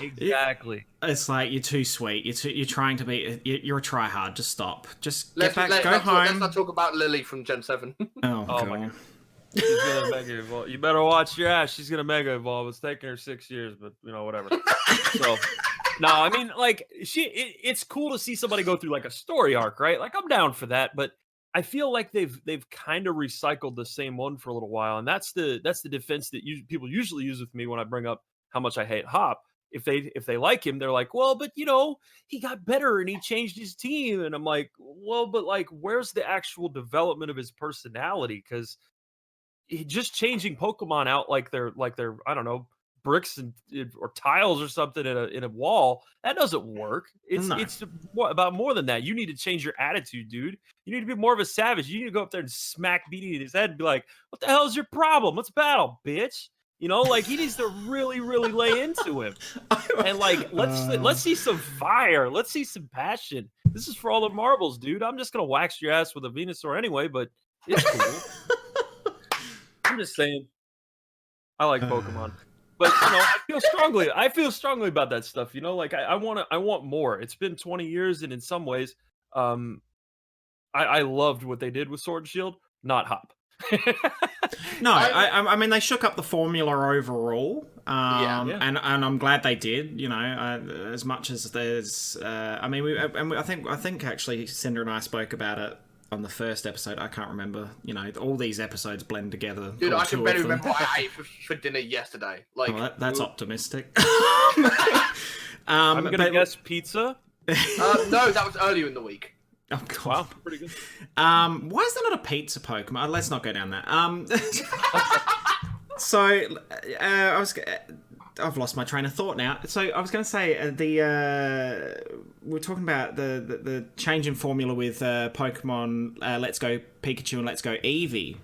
Speaker 3: exactly.
Speaker 1: It's like, you're too sweet. You're trying to be. You're a try hard. Just stop. Just get back. Go home.
Speaker 2: Let's not talk about Lily from Gen 7.
Speaker 1: Oh God.
Speaker 3: My God. She's gonna mega evolve. You better watch your ass. She's gonna mega evolve. It's taking her 6 years, but whatever. So, no, I mean, like, it's cool to see somebody go through like a story arc, right? Like, I'm down for that, but I feel like they've kind of recycled the same one for a little while, and that's the defense that people usually use with me when I bring up how much I hate Hop. If they like him, they're like, well, but he got better and he changed his team, and I'm like, well, but like, where's the actual development of his personality? Because just changing Pokemon out like they're I don't know, bricks or tiles or something in a wall, that doesn't work. It's about more than that. You need to change your attitude, dude. You need to be more of a savage. You need to go up there and smack BD in his head and be like, what the hell is your problem? Let's battle, bitch. Like, he needs to really, really lay into him. And like, let's see some fire. Let's see some passion. This is for all the marbles, dude. I'm just gonna wax your ass with a Venusaur anyway, but it's cool. I'm just saying, I like Pokemon, but I feel strongly about that stuff. Like, I want more. It's been 20 years, and in some ways, I loved what they did with Sword and Shield, not Hop.
Speaker 1: No, I mean, they shook up the formula overall, and I'm glad they did. As much as there's, I think actually Cinder and I spoke about it on the first episode. I can't remember. All these episodes blend together.
Speaker 2: Dude, I can barely remember what I ate for dinner yesterday. Like,
Speaker 1: that's optimistic.
Speaker 3: I'm gonna guess pizza.
Speaker 2: No, that was earlier in the week.
Speaker 1: Oh God,
Speaker 3: wow, pretty good.
Speaker 1: Why is there not a pizza Pokemon? Let's not go down that. So I've lost my train of thought now. So I was going to say we're talking about the change in formula with Pokemon Let's Go Pikachu and Let's Go Eevee.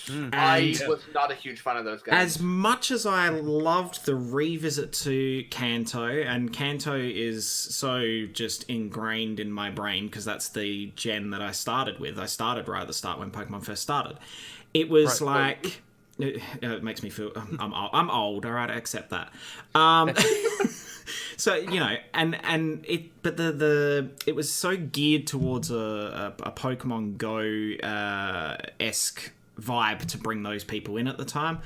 Speaker 2: I was not a huge fan of those games.
Speaker 1: As much as I loved the revisit to Kanto, and Kanto is so just ingrained in my brain because that's the gen that I started with. I started right at the start when Pokemon first started. It was like... It makes me feel I'm old. All right, I accept that. So and it, but it was so geared towards a Pokemon Go esque vibe to bring those people in at the time.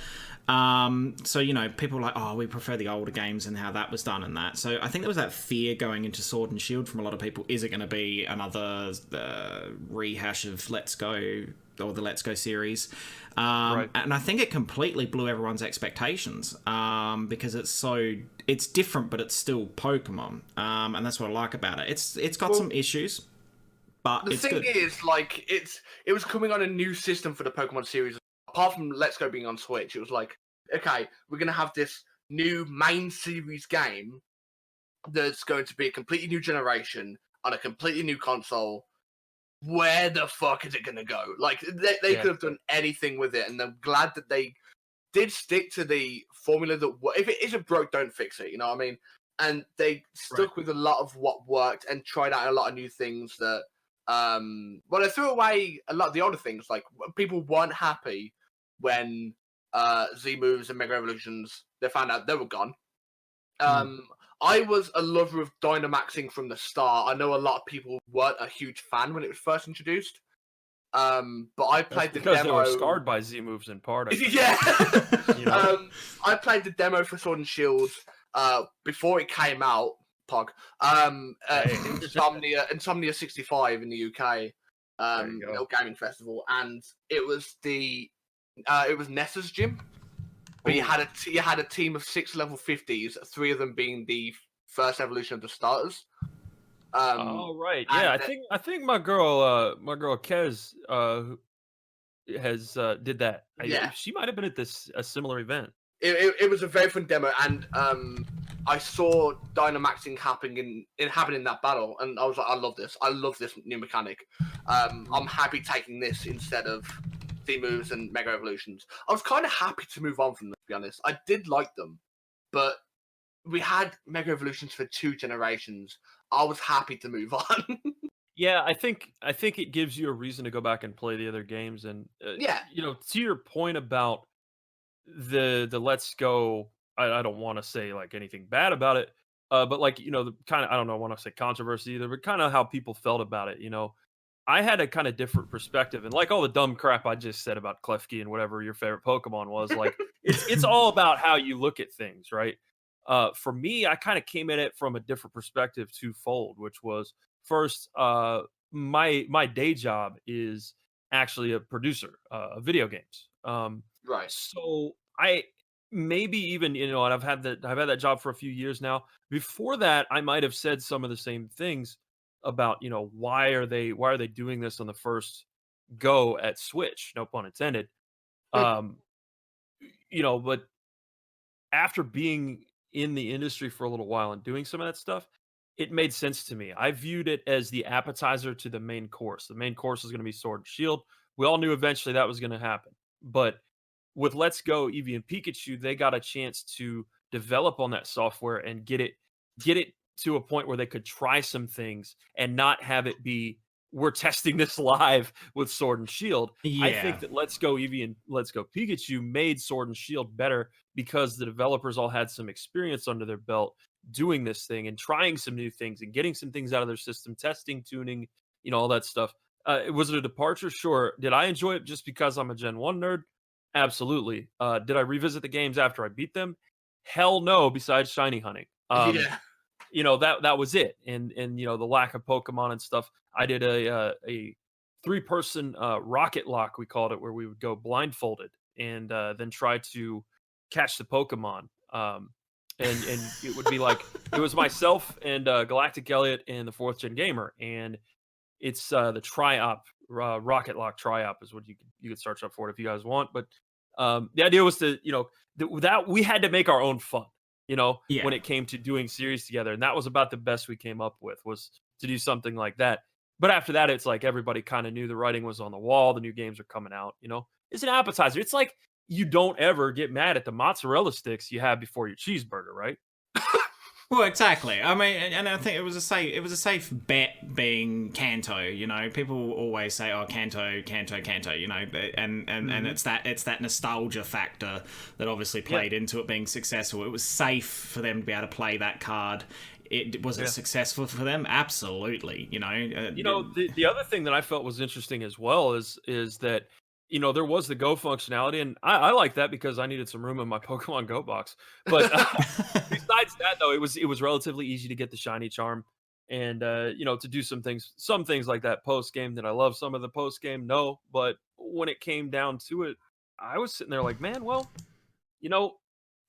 Speaker 1: So people were like, oh, we prefer the older games and how that was done and that. So I think there was that fear going into Sword and Shield from a lot of people. Is it going to be another rehash of Let's Go or the Let's Go series? Right. And I think it completely blew everyone's expectations because it's different, but it's still Pokemon, and that's what I like about it. It's got some issues, but
Speaker 2: the thing is, like, it was coming on a new system for the Pokemon series. Apart from Let's Go being on Switch, it was like, okay, we're gonna have this new main series game that's going to be a completely new generation on a completely new console, where the fuck is it going to go? Like, they could have done anything with it, and I'm glad that they did stick to the formula that if it isn't broke, don't fix it. You know what I mean? And they stuck with a lot of what worked and tried out a lot of new things that, well, they threw away a lot of the older things. Like, people weren't happy when Z moves and Mega Evolutions, they found out they were gone. I was a lover of Dynamaxing from the start. I know a lot of people weren't a huge fan when it was first introduced. But I played the demo.
Speaker 3: Because they were scarred by Z moves in part.
Speaker 2: Yeah. I played the demo for Sword and Shield before it came out. Pog. Insomnia 65 in the UK. Little gaming festival, and it was Nessa's gym. But you had a team of 6 level 50s, 3 of them being the first evolution of the starters.
Speaker 3: Oh right, yeah. I think my girl Kez has did that. She might have been at a similar event.
Speaker 2: It was a very fun demo, and I saw Dynamaxing happening in that battle, and I was like, I love this new mechanic. I'm happy taking this instead of Z moves and Mega Evolutions. I was kind of happy to move on from them, to be honest. I did like them, but we had Mega Evolutions for 2 generations. I was happy to move on.
Speaker 3: Yeah, I think it gives you a reason to go back and play the other games, and to your point about the Let's Go. I don't want to say like anything bad about it, but like the kind of, I don't know, want to say controversy either, but kind of how people felt about it. I had a kind of different perspective, and like all the dumb crap I just said about Klefki and whatever your favorite Pokemon was, like it's all about how you look at things, right? For me, I kind of came at it from a different perspective, twofold, which was first, my day job is actually a producer of video games.
Speaker 2: Right.
Speaker 3: So I maybe even and I've had that job for a few years now. Before that, I might have said some of the same things about why are they doing this on the first go at Switch, no pun intended. But after being in the industry for a little while and doing some of that stuff, it made sense to me. I viewed it as the appetizer to the main course. The main course is going to be Sword and Shield. We all knew eventually that was going to happen, but with Let's Go, Eevee and Pikachu, they got a chance to develop on that software and get it to a point where they could try some things and not have it be, we're testing this live with Sword and Shield. Yeah. I think that Let's Go Eevee and Let's Go Pikachu made Sword and Shield better because the developers all had some experience under their belt doing this thing and trying some new things and getting some things out of their system, testing, tuning, all that stuff. Was it a departure? Sure. Did I enjoy it just because I'm a Gen 1 nerd? Absolutely. Did I revisit the games after I beat them? Hell no, besides shiny hunting. That was it. And the lack of Pokemon and stuff. I did a 3-person rocket lock, we called it, where we would go blindfolded and then try to catch the Pokemon. And it would be like, it was myself and Galactic Elliot and the 4th Gen Gamer. And it's the Tri-Op, Rocket Lock Tri-Op is what you could search up for it if you guys want. But the idea was to, that we had to make our own fun, when it came to doing series together. And that was about the best we came up with, was to do something like that. But after that, it's like everybody kind of knew the writing was on the wall. The new games are coming out, It's an appetizer. It's like you don't ever get mad at the mozzarella sticks you have before your cheeseburger, right?
Speaker 1: Well, exactly. I mean, and I think it was a safe bet being Kanto. People always say, "Oh, Kanto," and it's that nostalgia factor that obviously played into it being successful. It was safe for them to be able to play that card. Was it successful for them? Absolutely.
Speaker 3: The other thing that I felt was interesting as well is that there was the Go functionality, and I like that because I needed some room in my Pokemon Go box. But besides that, though, it was relatively easy to get the shiny charm, and to do some things like that post game. That I love some of the post game, no. But when it came down to it, I was sitting there like, man, well,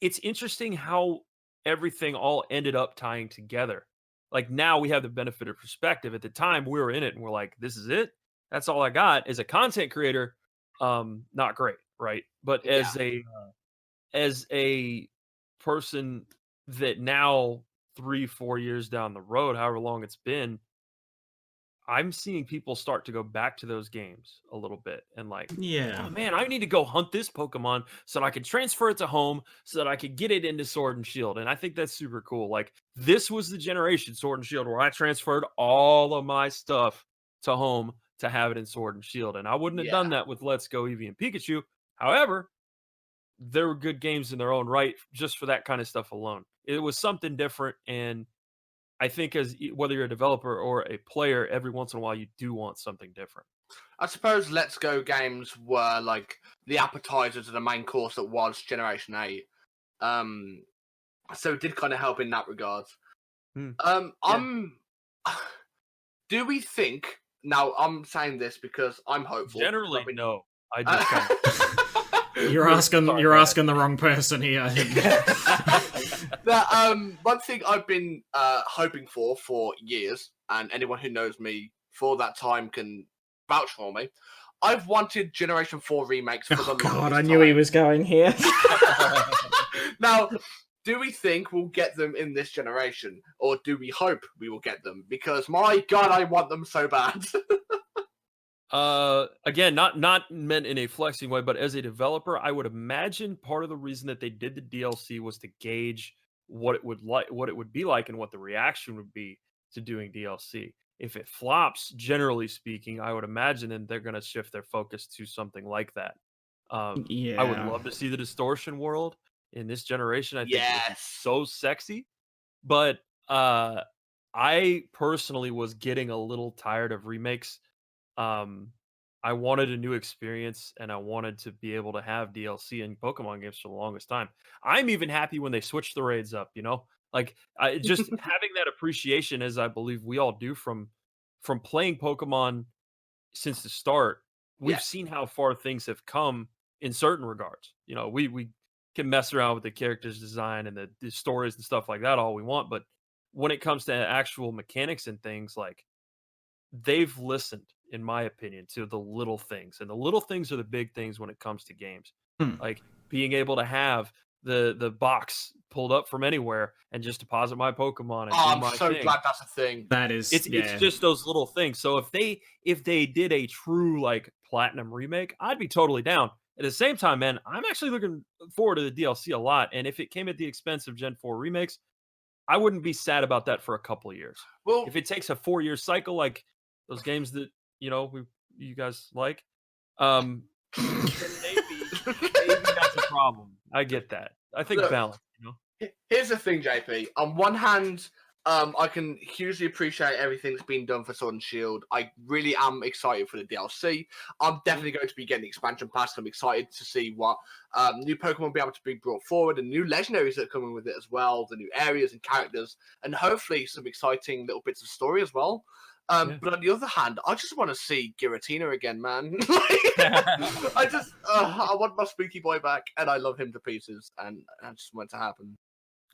Speaker 3: it's interesting how everything all ended up tying together. Like now we have the benefit of perspective. At the time, we were in it, and we're like, this is it. That's all I got as a content creator. Not great, right? But as a person that now 3-4 years down the road, however long it's been, I'm seeing people start to go back to those games a little bit and like,
Speaker 1: Yeah.
Speaker 3: oh man, I need to go hunt this Pokemon so that I can transfer it to home so that I can get it into Sword and Shield. And I think that's super cool. Like, this was the generation, Sword and Shield, where I transferred all of my stuff to home to have it in Sword and Shield. And I wouldn't have done that with Let's Go Eevee and Pikachu. However, they were good games in their own right just for that kind of stuff alone. It was something different, and I think as whether you're a developer or a player, every once in a while you do want something different.
Speaker 2: I suppose Let's Go games were like the appetizer to the main course that was Generation 8. So it did kind of help in that regard. Do we think, now I'm saying this because I'm hopeful.
Speaker 3: Generally, no. I just kind of...
Speaker 1: You're asking the wrong person here.
Speaker 2: One thing I've been hoping for years, and anyone who knows me for that time can vouch for me. I've wanted Generation 4 remakes for the longest
Speaker 1: God, I knew he was going here.
Speaker 2: Now, do we think we'll get them in this generation, or do we hope we will get them? Because my God, I want them so bad.
Speaker 3: Again, not meant in a flexing way, but as a developer, I would imagine part of the reason that they did the DLC was to gauge what it would be like, and what the reaction would be to doing DLC. If it flops, generally speaking, I would imagine then they're going to shift their focus to something like that. I would love to see the distortion world in this generation. I think it would be so sexy, but I personally was getting a little tired of remakes. I wanted a new experience, and I wanted to be able to have DLC in Pokemon games for the longest time. I'm even happy when they switch the raids up, like just having that appreciation, as I believe we all do from playing Pokemon since the start. We've seen how far things have come in certain regards. We can mess around with the characters' design and the stories and stuff like that all we want, but when it comes to actual mechanics and things, like, they've listened, in my opinion, to the little things, and the little things are the big things when it comes to games. Like being able to have the box pulled up from anywhere and just deposit my Pokemon. And
Speaker 2: I'm so glad that's a thing.
Speaker 1: That is,
Speaker 3: it's just those little things. So if they did a true like platinum remake, I'd be totally down. At the same time, man, I'm actually looking forward to the DLC a lot. And if it came at the expense of Gen 4 remakes, I wouldn't be sad about that for a couple of years. Well, if it takes a 4-year cycle, like those games that you guys like, maybe that's a problem. I get that. I think balance.
Speaker 2: Here's the thing, JP. On one hand, I can hugely appreciate everything that's been done for Sword and Shield. I really am excited for the DLC. I'm definitely going to be getting the expansion pass. I'm excited to see what new Pokemon will be able to be brought forward, and new legendaries that are coming with it as well, the new areas and characters, and hopefully some exciting little bits of story as well. But on the other hand, I just want to see Giratina again, man. I want my spooky boy back, and I love him to pieces, and I just want it to happen.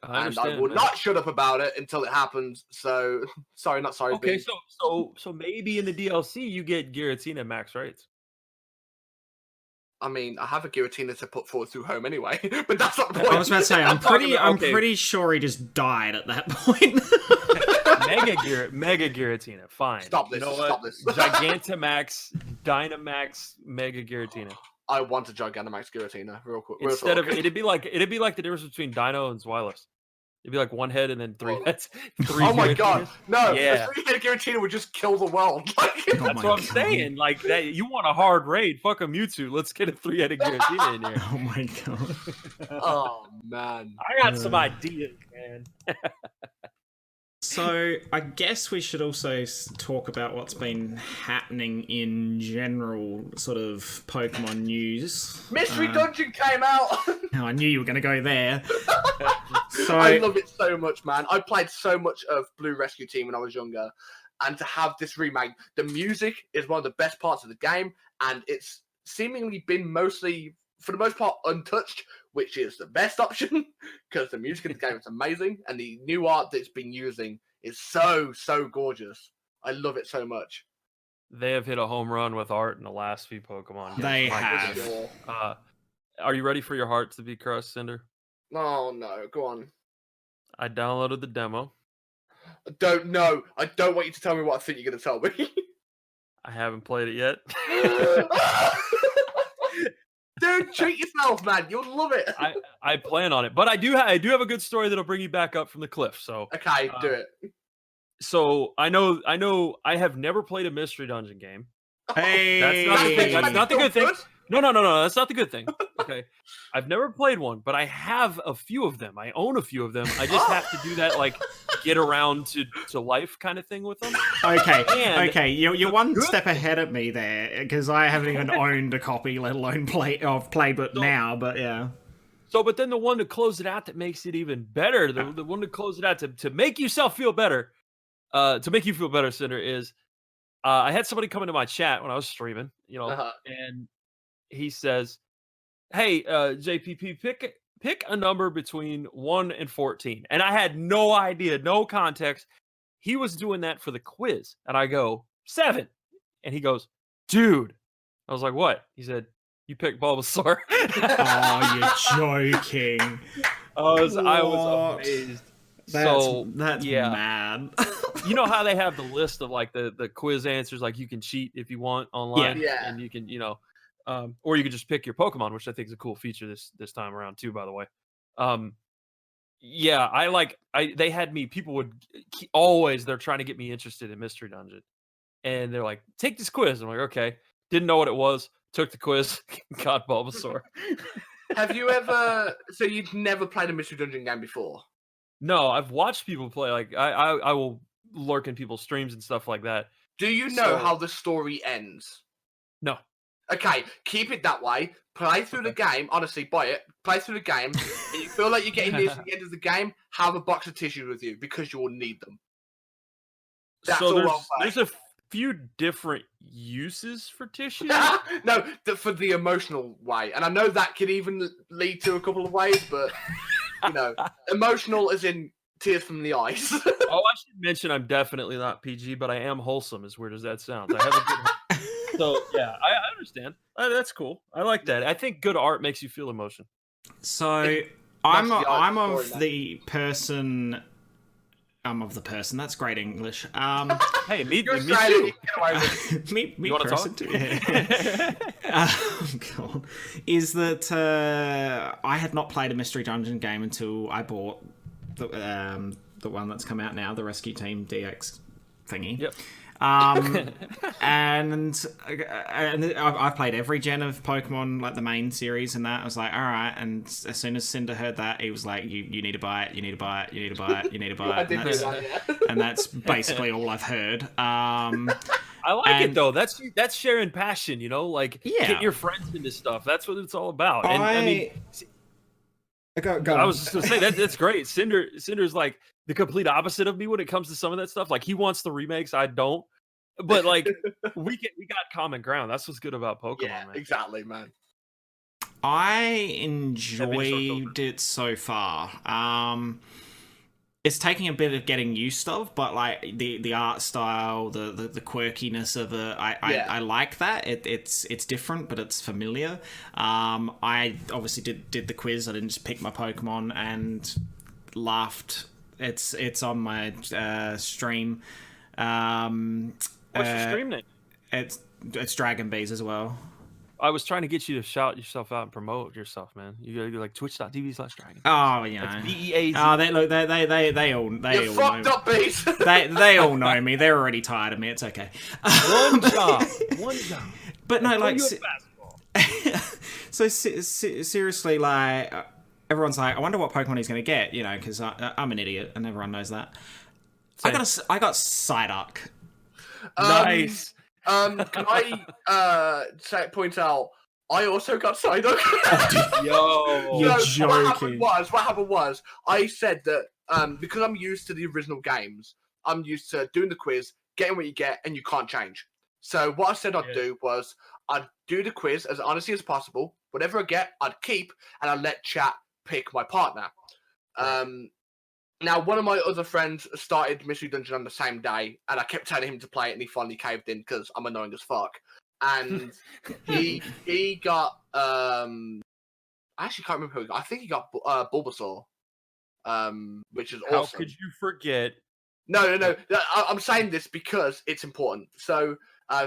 Speaker 2: I will not shut up about it until it happens. So sorry, not sorry.
Speaker 3: Okay, so maybe in the DLC you get Giratina max rates.
Speaker 2: I mean, I have a Giratina to put forward through home anyway, but that's not the point.
Speaker 1: I was about to say, I'm pretty sure he just died at that point.
Speaker 3: Mega Giratina, fine.
Speaker 2: Stop this. Stop this.
Speaker 3: Gigantamax, Dynamax, Mega Giratina.
Speaker 2: I want a Gigantamax Giratina, real quick.
Speaker 3: Instead of it'd be like the difference between Dino and Zweilous. It'd be like one head and then three heads.
Speaker 2: Oh my God, no! Yeah. A 3-headed Giratina would just kill the world.
Speaker 3: That's what I'm saying. Like that, you want a hard raid? Fuck a Mewtwo. Let's get a 3-headed Giratina in here.
Speaker 1: Oh my God.
Speaker 2: Oh man,
Speaker 3: I got some ideas, man.
Speaker 1: So, I guess we should also talk about what's been happening in general, sort of Pokemon news.
Speaker 2: Mystery Dungeon came out!
Speaker 1: Oh, I knew you were going to go there.
Speaker 2: I love it so much, man. I played so much of Blue Rescue Team when I was younger, and to have this remake, the music is one of the best parts of the game, and it's seemingly been mostly, for the most part, untouched, which is the best option, because the music in the game is amazing, and the new art that it's been using is so gorgeous. I love it so much.
Speaker 3: They have hit a home run with art in the last few Pokemon games.
Speaker 1: They have.
Speaker 3: Are you ready for your heart to be crushed, Cinder?
Speaker 2: Oh no, go on.
Speaker 3: I downloaded the demo.
Speaker 2: I don't know. I don't want you to tell me what I think you're going to tell me.
Speaker 3: I haven't played it yet.
Speaker 2: Dude, treat yourself, man. You'll love it.
Speaker 3: I plan on it, but I do have a good story that'll bring you back up from the cliff. So
Speaker 2: Okay, do it.
Speaker 3: So I know I have never played a mystery dungeon game.
Speaker 1: Hey,
Speaker 3: That's not the good thing. No, that's not the good thing. Okay, I've never played one, but I have a few of them. I own a few of them. I just have to do that like get around to life kind of thing with them.
Speaker 1: Okay, you're one step ahead of me there because I haven't even owned a copy, let alone played now. But yeah.
Speaker 3: So, but then the one to close it out that makes it even better, the one to close it out to make yourself feel better, to make you feel better, Cinder, is I had somebody come into my chat when I was streaming, and he says, "Hey, JPP, pick a number between 1 and 14." And I had no idea, no context. He was doing that for the quiz, and I go 7, and he goes, "Dude," I was like, "What?" He said, "You picked Bulbasaur."
Speaker 1: Oh, you're joking.
Speaker 3: I was amazed.
Speaker 1: That's mad.
Speaker 3: You know how they have the list of like the quiz answers, like you can cheat if you want online, and you can, or you can just pick your Pokemon, which I think is a cool feature this time around too, by the way. They had me. People would they're trying to get me interested in Mystery Dungeon, and they're like, "Take this quiz." I'm like, "Okay." Didn't know what it was. Took the quiz. Got Bulbasaur.
Speaker 2: Have you ever? So you've never played a Mystery Dungeon game before?
Speaker 3: No, I've watched people play. Like I will lurk in people's streams and stuff like that.
Speaker 2: Do you know how the story ends?
Speaker 3: No.
Speaker 2: Okay, keep it that way. Play through the game. Honestly, buy it. Play through the game. And you feel like you're getting near to the end of the game, have a box of tissues with you because you will need them. That's all
Speaker 3: there's a few different uses for tissue.
Speaker 2: No, for the emotional way. And I know that could even lead to a couple of ways, but, emotional as in tears from the eyes.
Speaker 3: Oh, I should mention I'm definitely not PG, but I am wholesome, as weird as that sounds. I have a good So, yeah, I understand. That's cool. I like that. I think good art makes you feel emotion.
Speaker 1: So, I'm of the person... That's great English.
Speaker 3: Hey, me too.
Speaker 1: me person too. God. Is that I had not played a Mystery Dungeon game until I bought the one that's come out now, the Rescue Team DX thingy.
Speaker 3: Yep.
Speaker 1: And I've played every gen of Pokemon, like the main series and that. I was like, all right. And as soon as Cinder heard that, he was like, you need to buy it, you need to buy it, you need to buy it, you need to buy it. And that's basically all I've heard.
Speaker 3: I like it though. That's sharing passion, get your friends into stuff. That's what it's all about. And I mean, I was just gonna say that's great. Cinder's like the complete opposite of me when it comes to some of that stuff. Like he wants the remakes, I don't. But like we got common ground. That's what's good about Pokemon, man.
Speaker 2: Exactly, man.
Speaker 1: I enjoyed it so far. It's taking a bit of getting used of, but like the art style, the quirkiness of it, I like that. It's different, but it's familiar. I obviously did the quiz. I didn't just pick my Pokemon and laughed. It's on my stream.
Speaker 3: What's your stream name?
Speaker 1: It's Dragon Bees as well.
Speaker 3: I was trying to get you to shout yourself out and promote yourself, man. You gotta go like twitch.tv/dragon.
Speaker 1: Oh, yeah.
Speaker 3: BEAZ.
Speaker 1: Oh, they all
Speaker 2: fucked
Speaker 1: know.
Speaker 2: Up, Bees.
Speaker 1: they all know me. They're already tired of me. It's okay.
Speaker 3: One job.
Speaker 1: But no, like so seriously, like everyone's like, I wonder what Pokemon he's gonna get, because I'm an idiot and everyone knows that. Same. I got Psyduck.
Speaker 3: Nice.
Speaker 2: Can I point out? I also got Psyduck.
Speaker 3: Yo,
Speaker 1: you're joking.
Speaker 2: What happened was I said that because I'm used to the original games, I'm used to doing the quiz, getting what you get, and you can't change. So what I said I'd do was I'd do the quiz as honestly as possible. Whatever I get, I'd keep, and I'd let chat pick my partner. Now, one of my other friends started Mystery Dungeon on the same day, and I kept telling him to play it, and he finally caved in because I'm annoying as fuck. And he got, I I actually can't remember who he got. I think he got Bulbasaur, which is
Speaker 3: How
Speaker 2: awesome.
Speaker 3: could you forget?
Speaker 2: No. I'm saying this because it's important. So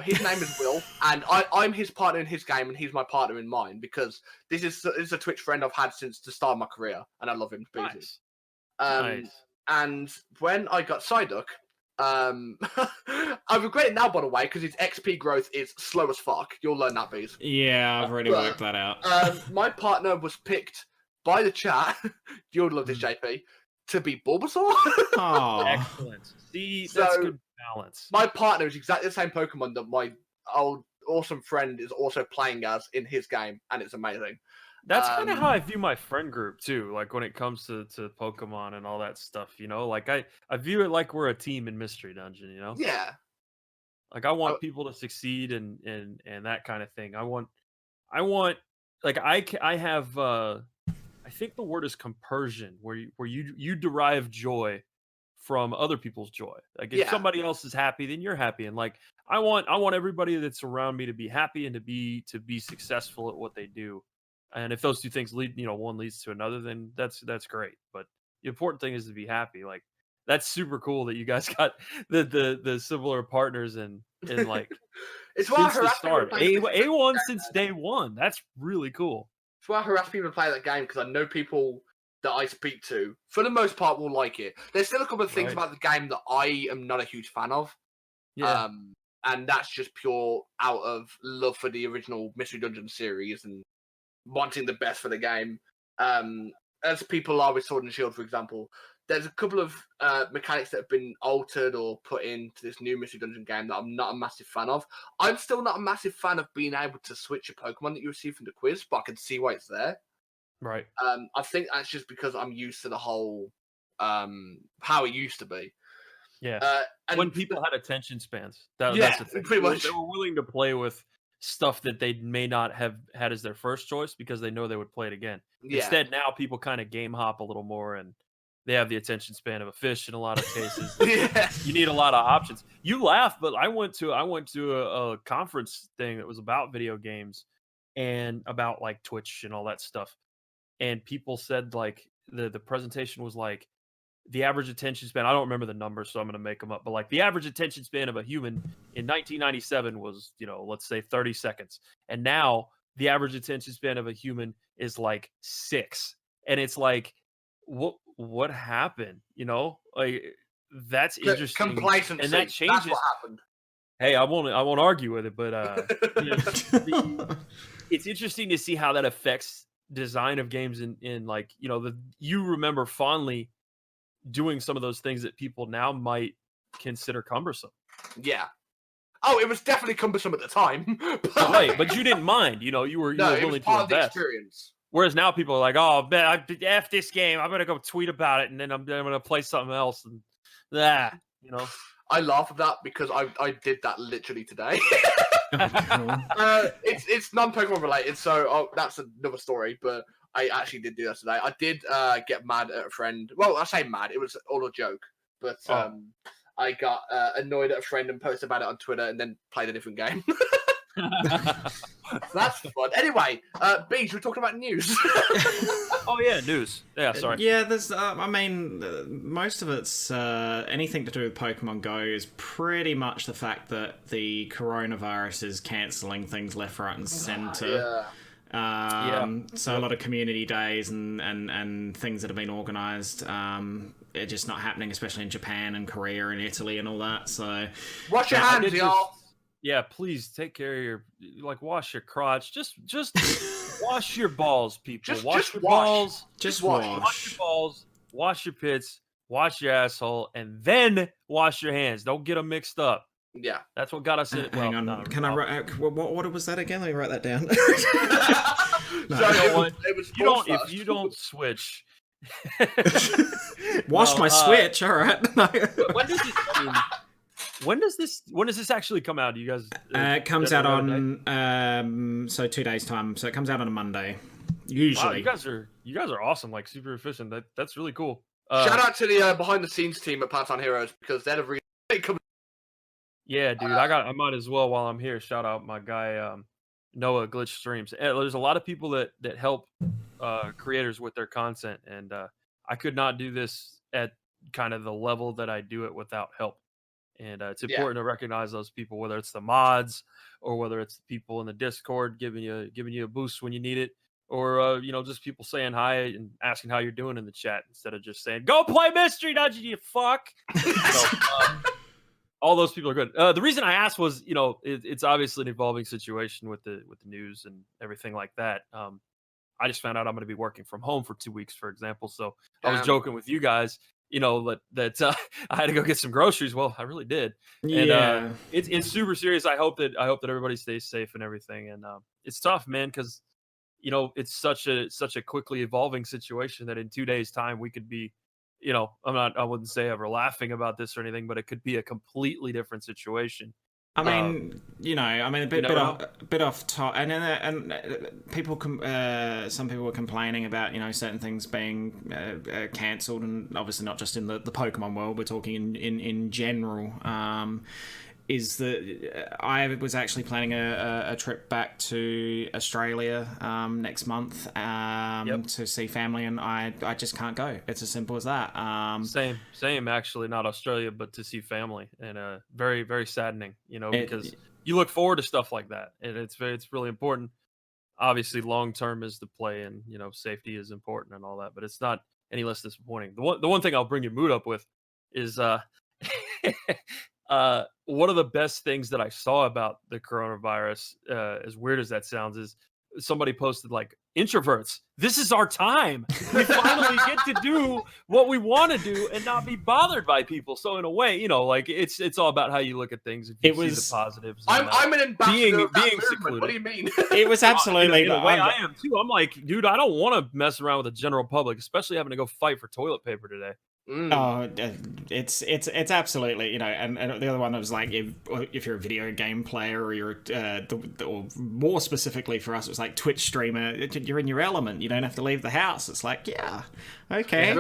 Speaker 2: his name is Will, and I'm his partner in his game, and he's my partner in mine because this is a Twitch friend I've had since the start of my career, and I love him to pieces.
Speaker 3: Nice.
Speaker 2: And when I got Psyduck, I regret it now, by the way, because his XP growth is slow as fuck. You'll learn that, Bees.
Speaker 1: Yeah, I've already worked that out.
Speaker 2: My partner was picked by the chat. You'll love this, JP. To be Bulbasaur.
Speaker 1: Oh,
Speaker 3: Excellent. See, that's good balance.
Speaker 2: My partner is exactly the same Pokemon that my old awesome friend is also playing as in his game, and it's amazing.
Speaker 3: That's kind of how I view my friend group too. Like when it comes to Pokemon and all that stuff, like I view it like we're a team in Mystery Dungeon,
Speaker 2: Yeah.
Speaker 3: Like I want people to succeed and that kind of thing. I want like I have I think the word is compersion, where you derive joy from other people's joy. Like if somebody else is happy, then you're happy, and like I want everybody that's around me to be happy and to be successful at what they do. And if those two things lead, one leads to another, then that's great. But the important thing is to be happy. Like that's super cool that you guys got the similar partners and like
Speaker 2: it's why
Speaker 3: since the start. A1 since day one. That's really cool.
Speaker 2: It's why I harass people to play that game, because I know people that I speak to, for the most part, will like it. There's still a couple of things about the game that I am not a huge fan of.
Speaker 3: Yeah.
Speaker 2: And that's just pure out of love for the original Mystery Dungeon series and wanting the best for the game. As people are with Sword and Shield, for example, there's a couple of mechanics that have been altered or put into this new Mystery Dungeon game that I'm not a massive fan of. I'm still not a massive fan of being able to switch a Pokemon that you receive from the quiz, but I can see why it's there.
Speaker 3: Right.
Speaker 2: I think that's just because I'm used to the whole how it used to be.
Speaker 3: Yeah. And when people had attention spans, that's the thing.
Speaker 2: Pretty much.
Speaker 3: They were willing to play with stuff that they may not have had as their first choice because they know they would play it again. Yeah. Instead, now people kind of game hop a little more, and they have the attention span of a fish in a lot of cases. You need a lot of options. You laugh, but I went to a conference thing that was about video games and about like Twitch and all that stuff. And people said like the presentation was like the average attention span. I don't remember the numbers, so I'm going to make them up. But like the average attention span of a human in 1997 was, let's say 30 seconds. And now the average attention span of a human is like 6. And it's like, what happened? Like that's interesting.
Speaker 2: Complacency.
Speaker 3: And that changes.
Speaker 2: That's what happened.
Speaker 3: Hey, I won't argue with it, but it's interesting to see how that affects design of games in like, you remember fondly doing some of those things that people now might consider cumbersome.
Speaker 2: Yeah. Oh, it was definitely cumbersome at the time.
Speaker 3: Right, but you didn't mind. You were willing to invest.
Speaker 2: The experience.
Speaker 3: Whereas now people are like, oh, man, F this game. I'm going to go tweet about it, and then I'm going to play something else. And
Speaker 2: I laugh at that because I did that literally today. It's non-Pokemon related, so that's another story, but I actually did do that today. I did get mad at a friend. Well, I say mad. It was all a joke. But I got annoyed at a friend and posted about it on Twitter and then played a different game. That's fun. Anyway, Beach, we're talking about news.
Speaker 3: Oh, yeah, news. Yeah, sorry.
Speaker 1: Yeah, there's, most of it's anything to do with Pokemon Go is pretty much the fact that the coronavirus is cancelling things left, right, and centre. So a lot of community days and things that have been organised are just not happening, especially in Japan and Korea and Italy and all that. So
Speaker 2: wash your hands, y'all.
Speaker 3: Yeah, please take care of wash your crotch. Just wash your balls, people. Wash your balls.
Speaker 1: Just wash.
Speaker 3: Wash your balls. Wash your pits. Wash your asshole, and then wash your hands. Don't get them mixed up.
Speaker 2: Yeah,
Speaker 3: that's what got us in.
Speaker 1: Hang on, can I write? What was that again? Let me write that down.
Speaker 3: If you don't switch,
Speaker 1: wash my switch. All right.
Speaker 3: When does this actually come out? Do you guys?
Speaker 1: It comes out on 2 days time. So it comes out on a Monday. Usually,
Speaker 3: wow, you guys are awesome. Like super efficient. That's really cool.
Speaker 2: Shout out to the behind the scenes team at Pallet Town Heroes because they're the real.
Speaker 3: Yeah, dude. I might as well while I'm here shout out my guy Noah Glitch Streams. There's a lot of people that help creators with their content, and I could not do this at kind of the level that I do it without help. And it's important to recognize those people, whether it's the mods or whether it's the people in the Discord giving you a boost when you need it, or just people saying hi and asking how you're doing in the chat instead of just saying "Go play Mystery Dungeon, you fuck." All those people are good. The reason I asked was, it's obviously an evolving situation with the news and everything like that. I just found out I'm going to be working from home for 2 weeks, for example. So I was joking with you guys, that I had to go get some groceries. Well, I really did. And it's super serious. I hope that everybody stays safe and everything. And it's tough, man, because it's such a quickly evolving situation that in 2 days' time we could be, I wouldn't say ever laughing about this or anything, but it could be a completely different situation.
Speaker 1: I mean, a bit off top, and people, some people were complaining about certain things being cancelled, and obviously not just in the Pokemon world. We're talking in general. Is that I was actually planning a trip back to Australia next month to see family, and I just can't go. It's as simple as that.
Speaker 3: Same actually, not Australia, but to see family, and very, very saddening, because you look forward to stuff like that, and it's really important. Obviously, long term is the play, and safety is important and all that, but it's not any less disappointing. The one thing I'll bring your mood up with is one of the best things that I saw about the coronavirus, as weird as that sounds, is somebody posted like, "Introverts, this is our time. We finally get to do what we want to do and not be bothered by people." So in a way, it's all about how you look at things. If you see the positives.
Speaker 2: I'm an ambassador of that movement.
Speaker 3: Secluded.
Speaker 2: What do you mean?
Speaker 1: It was absolutely.
Speaker 3: In a way, I am too. I'm like, dude, I don't want to mess around with the general public, especially having to go fight for toilet paper today.
Speaker 1: Oh, it's absolutely, and the other one was like, if you're a video game player, or you're or more specifically for us, it was like Twitch streamer, you're in your element, you don't have to leave the house. It's like, yeah, okay,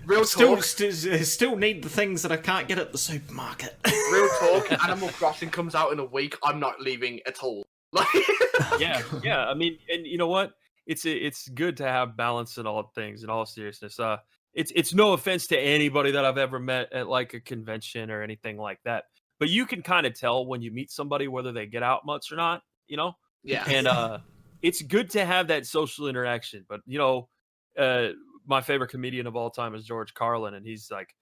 Speaker 2: real talk.
Speaker 1: Still need the things that I can't get at the supermarket.
Speaker 2: Real talk. Animal Crossing comes out in a week. I'm not leaving at all.
Speaker 3: yeah. I mean, and you know what? It's good to have balance in all things. In all seriousness, It's no offense to anybody that I've ever met at like a convention or anything like that, but you can kind of tell when you meet somebody whether they get out much or not,
Speaker 2: Yeah.
Speaker 3: And it's good to have that social interaction. But my favorite comedian of all time is George Carlin, and he's like,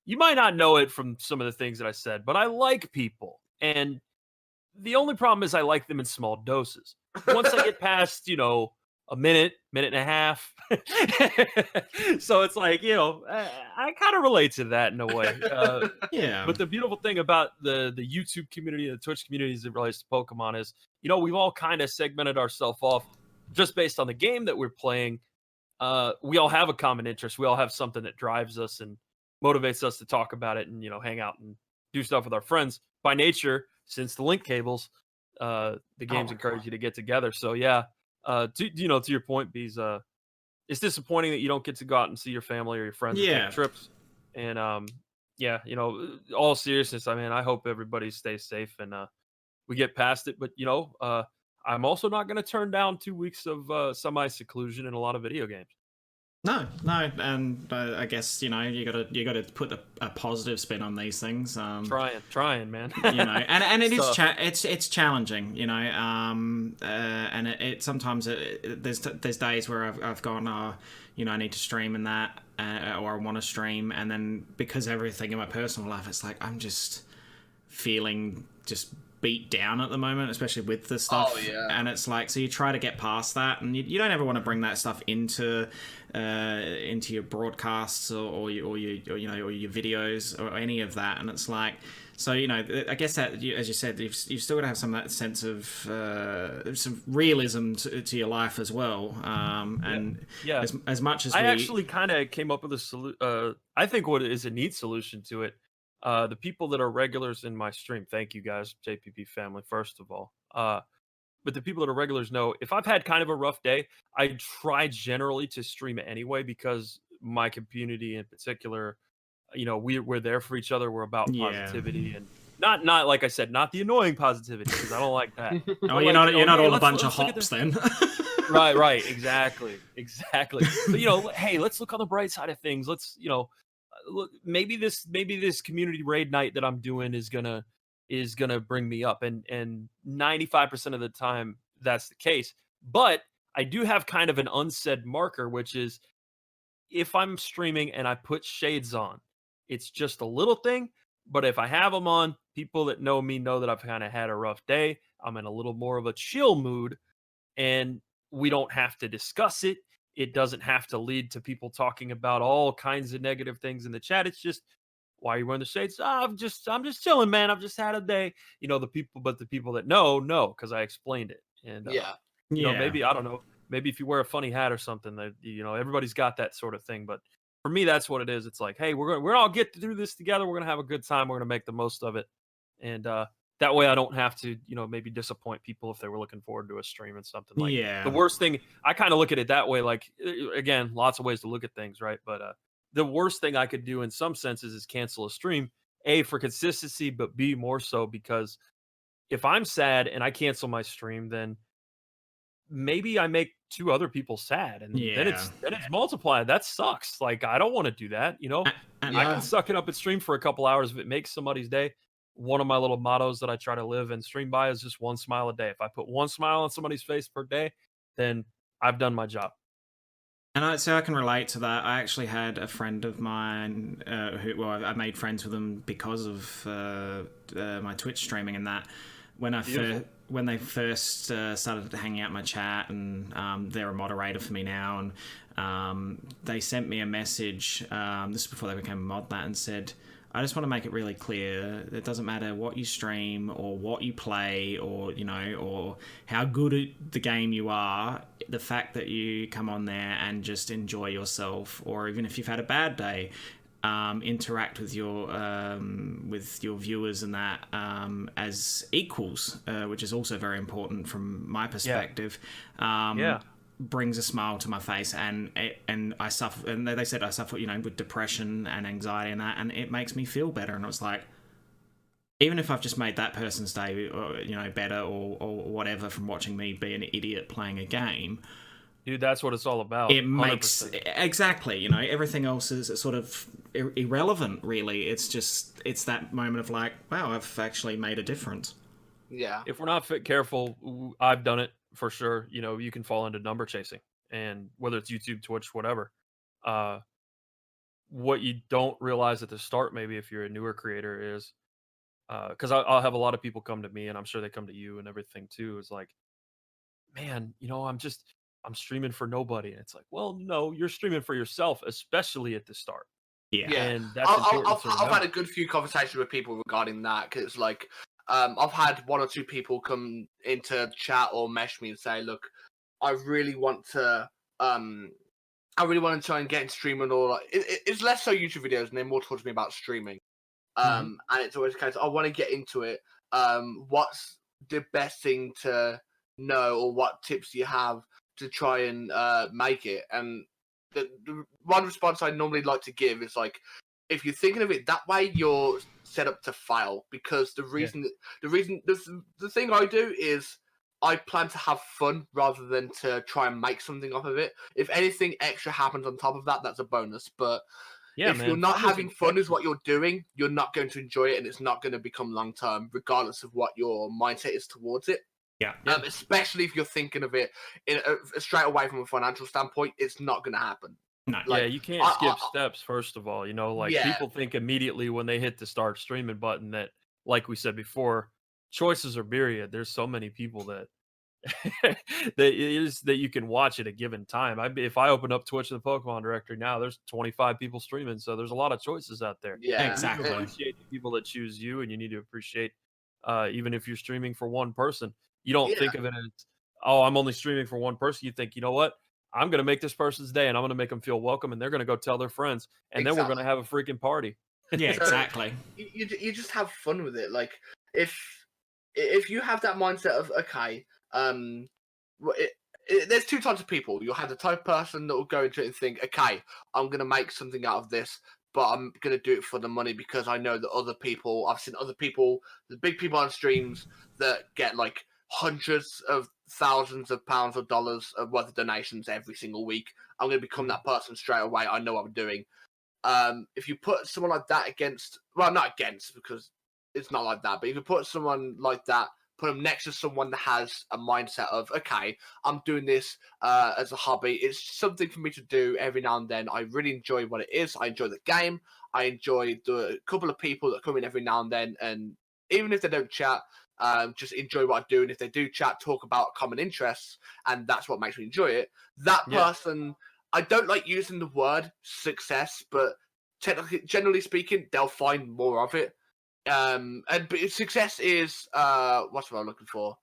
Speaker 3: you might not know it from some of the things that I said, but I like people, and the only problem is I like them in small doses. Once I get past, a minute and a half. So it's like, I kind of relate to that in a way.
Speaker 1: Yeah.
Speaker 3: But the beautiful thing about the YouTube community and the Twitch community as it relates to Pokemon is, we've all kind of segmented ourselves off just based on the game that we're playing. We all have a common interest. We all have something that drives us and motivates us to talk about it and, hang out and do stuff with our friends. By nature, since the link cables, the games encourage you to get together. So yeah. To your point, Bees, it's disappointing that you don't get to go out and see your family or your friends and take trips. And all seriousness, I mean, I hope everybody stays safe and we get past it. But I'm also not going to turn down 2 weeks of semi-seclusion and a lot of video games.
Speaker 1: No, and I guess you gotta put a positive spin on these things.
Speaker 3: Trying, man.
Speaker 1: And it is it's challenging, and it sometimes there's days where I've gone, I need to stream and that, or I want to stream, and then because everything in my personal life, it's like I'm just feeling just beat down at the moment, especially with the stuff. And it's like, so you try to get past that, and you don't ever want to bring that stuff into your broadcasts or your videos or any of that. And it's like, so I guess that, as you said, you've still got to have some of that sense of some realism to your life as well. And as much as
Speaker 3: I actually kind of came up with a I think what is a neat solution to it. The people that are regulars in my stream, thank you guys, JPP family, first of all. But the people that are regulars know if I've had kind of a rough day, I try generally to stream it anyway, because my community in particular, we're there for each other. We're about positivity and not like I said, not the annoying positivity, because I don't like that.
Speaker 1: You're not all a bunch of hops then.
Speaker 3: Right. Exactly. But hey, let's look on the bright side of things. Let's look. Maybe this community raid night that I'm doing is gonna bring me up, and 95% of the time that's the case. But I do have kind of an unsaid marker, which is if I'm streaming and I put shades on, it's just a little thing. But if I have them on, people that know me know that I've kind of had a rough day. I'm in a little more of a chill mood, and we don't have to discuss it. It doesn't have to lead to people talking about all kinds of negative things in the chat. It's just, why are you wearing the shades? I'm just chilling, man. I've just had a day. The people that know, because I explained it. And maybe, I don't know, maybe if you wear a funny hat or something, that everybody's got that sort of thing. But for me, that's what it is. It's like, hey, we're gonna all get through this together. We're gonna have a good time. We're gonna make the most of it, and that way I don't have to, maybe disappoint people if they were looking forward to a stream and something. Like, the worst thing, I kind of look at it that way. Like, again, lots of ways to look at things, right? But the worst thing I could do in some senses is cancel a stream. A, for consistency, but B, more so because if I'm sad and I cancel my stream, then maybe I make 2 other people sad, and then it's multiplied. That sucks. Like, I don't want to do that. I can suck it up and stream for a couple hours if it makes somebody's day. One of my little mottos that I try to live and stream by is just 1 smile a day. If I put 1 smile on somebody's face per day, then I've done my job.
Speaker 1: And I can relate to that. I actually had a friend of mine I made friends with them because of my Twitch streaming and that. When they first started hanging out in my chat, and they're a moderator for me now, and they sent me a message, this is before they became a mod, that, and said, I just want to make it really clear, it doesn't matter what you stream or what you play or or how good at the game you are, the fact that you come on there and just enjoy yourself, or even if you've had a bad day, interact with your viewers and that as equals, which is also very important from my perspective. Brings a smile to my face, and I suffer, and they said I suffer, with depression and anxiety and that, and it makes me feel better. And it's like, even if I've just made that person's day, better or whatever from watching me be an idiot playing a game.
Speaker 3: Dude, that's what it's all about.
Speaker 1: It makes 100%. Exactly, everything else is sort of irrelevant, really. It's that moment of like, wow, I've actually made a difference.
Speaker 2: Yeah.
Speaker 3: If we're not careful, I've done it for sure. You can fall into number chasing, and whether it's YouTube, Twitch, whatever. What you don't realize at the start, maybe if you're a newer creator, is because I'll have a lot of people come to me, and I'm sure they come to you and everything too. Is like, man, I'm streaming for nobody. And it's like, well, no, you're streaming for yourself, especially at the start.
Speaker 1: Yeah.
Speaker 3: And that's
Speaker 2: I've had a good few conversations with people regarding that, because like, I've had 1 or 2 people come into chat or message me and say, look, I really want to try and get in streaming, or like, it's less so YouTube videos and they're more towards me about streaming. And it's always the case, I want to get into it. What's the best thing to know, or what tips do you have to try and make it? And the one response I normally like to give is like, if you're thinking of it that way, you're set up to fail, because the thing I do is I plan to have fun rather than to try and make something off of it. If anything extra happens on top of that, that's a bonus. But if you're not having fun is what you're doing, you're not going to enjoy it, and it's not going to become long term, regardless of what your mindset is towards it.
Speaker 1: Yeah.
Speaker 2: Especially if you're thinking of it straight away from a financial standpoint, it's not going to happen.
Speaker 1: No.
Speaker 3: You can't skip steps, first of all. People think immediately when they hit the start streaming button that, like we said before, choices are myriad. There's so many people that that you can watch at a given time. If I open up Twitch and the Pokemon directory now, there's 25 people streaming, so there's a lot of choices out there.
Speaker 2: Yeah,
Speaker 1: exactly.
Speaker 3: You appreciate the people that choose you, and you need to appreciate even if you're streaming for one person. You don't think of it as, oh, I'm only streaming for one person. You think, you know what? I'm going to make this person's day, and I'm going to make them feel welcome, and they're going to go tell their friends, and then we're going to have a freaking party.
Speaker 1: Yeah, exactly.
Speaker 2: You just have fun with it. Like, if you have that mindset of, okay, there's 2 types of people. You'll have the type of person that will go into it and think, okay, I'm going to make something out of this, but I'm going to do it for the money, because I know that I've seen other people, the big people on streams that get like hundreds of thousands of pounds or dollars of worth of donations every single week. I'm going to become that person straight away. I know what I'm doing. If you put someone like that against, well, not against, because it's not like that, but if you put someone like that, put them next to someone that has a mindset of, okay, I'm doing this as a hobby. It's something for me to do every now and then. I really enjoy what it is. I enjoy the game. I enjoy the couple of people that come in every now and then. And even if they don't chat, just enjoy what I do. And if they do chat, talk about common interests. And that's what makes me enjoy it. That person, I don't like using the word success, but generally speaking, they'll find more of it. But success is what's what I'm looking for?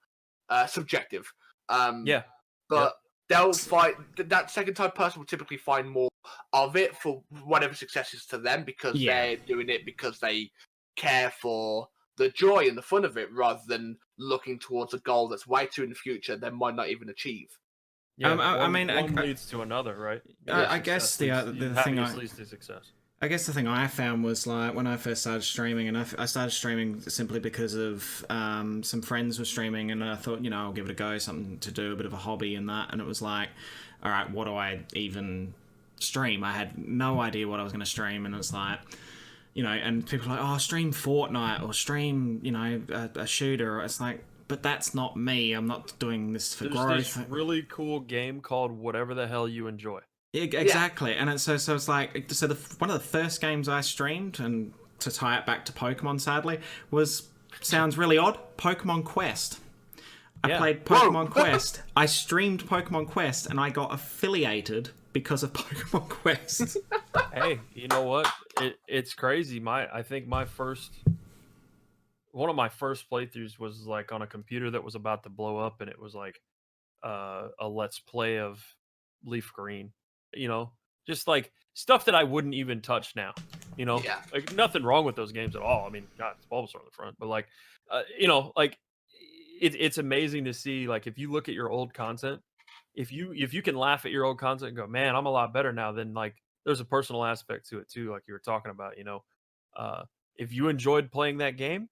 Speaker 2: Subjective. But they'll find that second type person will typically find more of it for whatever success is to them because they're doing it because they care for the joy and the fun of it rather than looking towards a goal that's way too in the future they might not even achieve.
Speaker 3: Yeah, one leads to another, right?
Speaker 1: I guess the thing
Speaker 3: leads to success.
Speaker 1: I guess the thing I found was like when I first started streaming, and I started streaming simply because of some friends were streaming, and I thought, I'll give it a go, something to do, a bit of a hobby and that. And it was like, all right, what do I even stream? I had no idea what I was going to stream, and it was like, and people are like, oh, stream Fortnite or stream, a shooter. It's like, but that's not me. I'm not doing this for growth.
Speaker 3: There's this really cool game called whatever the hell you enjoy.
Speaker 1: Exactly, and it's, so it's like one of the first games I streamed, and to tie it back to Pokemon, sadly, sounds really odd. Pokemon Quest. I played Pokemon Quest. I streamed Pokemon Quest, and I got affiliated because of Pokemon Quest.
Speaker 3: Hey, you know what? It's crazy. I think one of my first playthroughs was like on a computer that was about to blow up, and it was like a let's play of Leaf Green. Just like stuff that I wouldn't even touch now, like nothing wrong with those games at all. I mean, God, it's Bulbasaur on the front, but like, it's amazing to see, like, if you look at your old content, if you can laugh at your old content and go, man, I'm a lot better now, then like, there's a personal aspect to it too. Like you were talking about, if you enjoyed playing that game,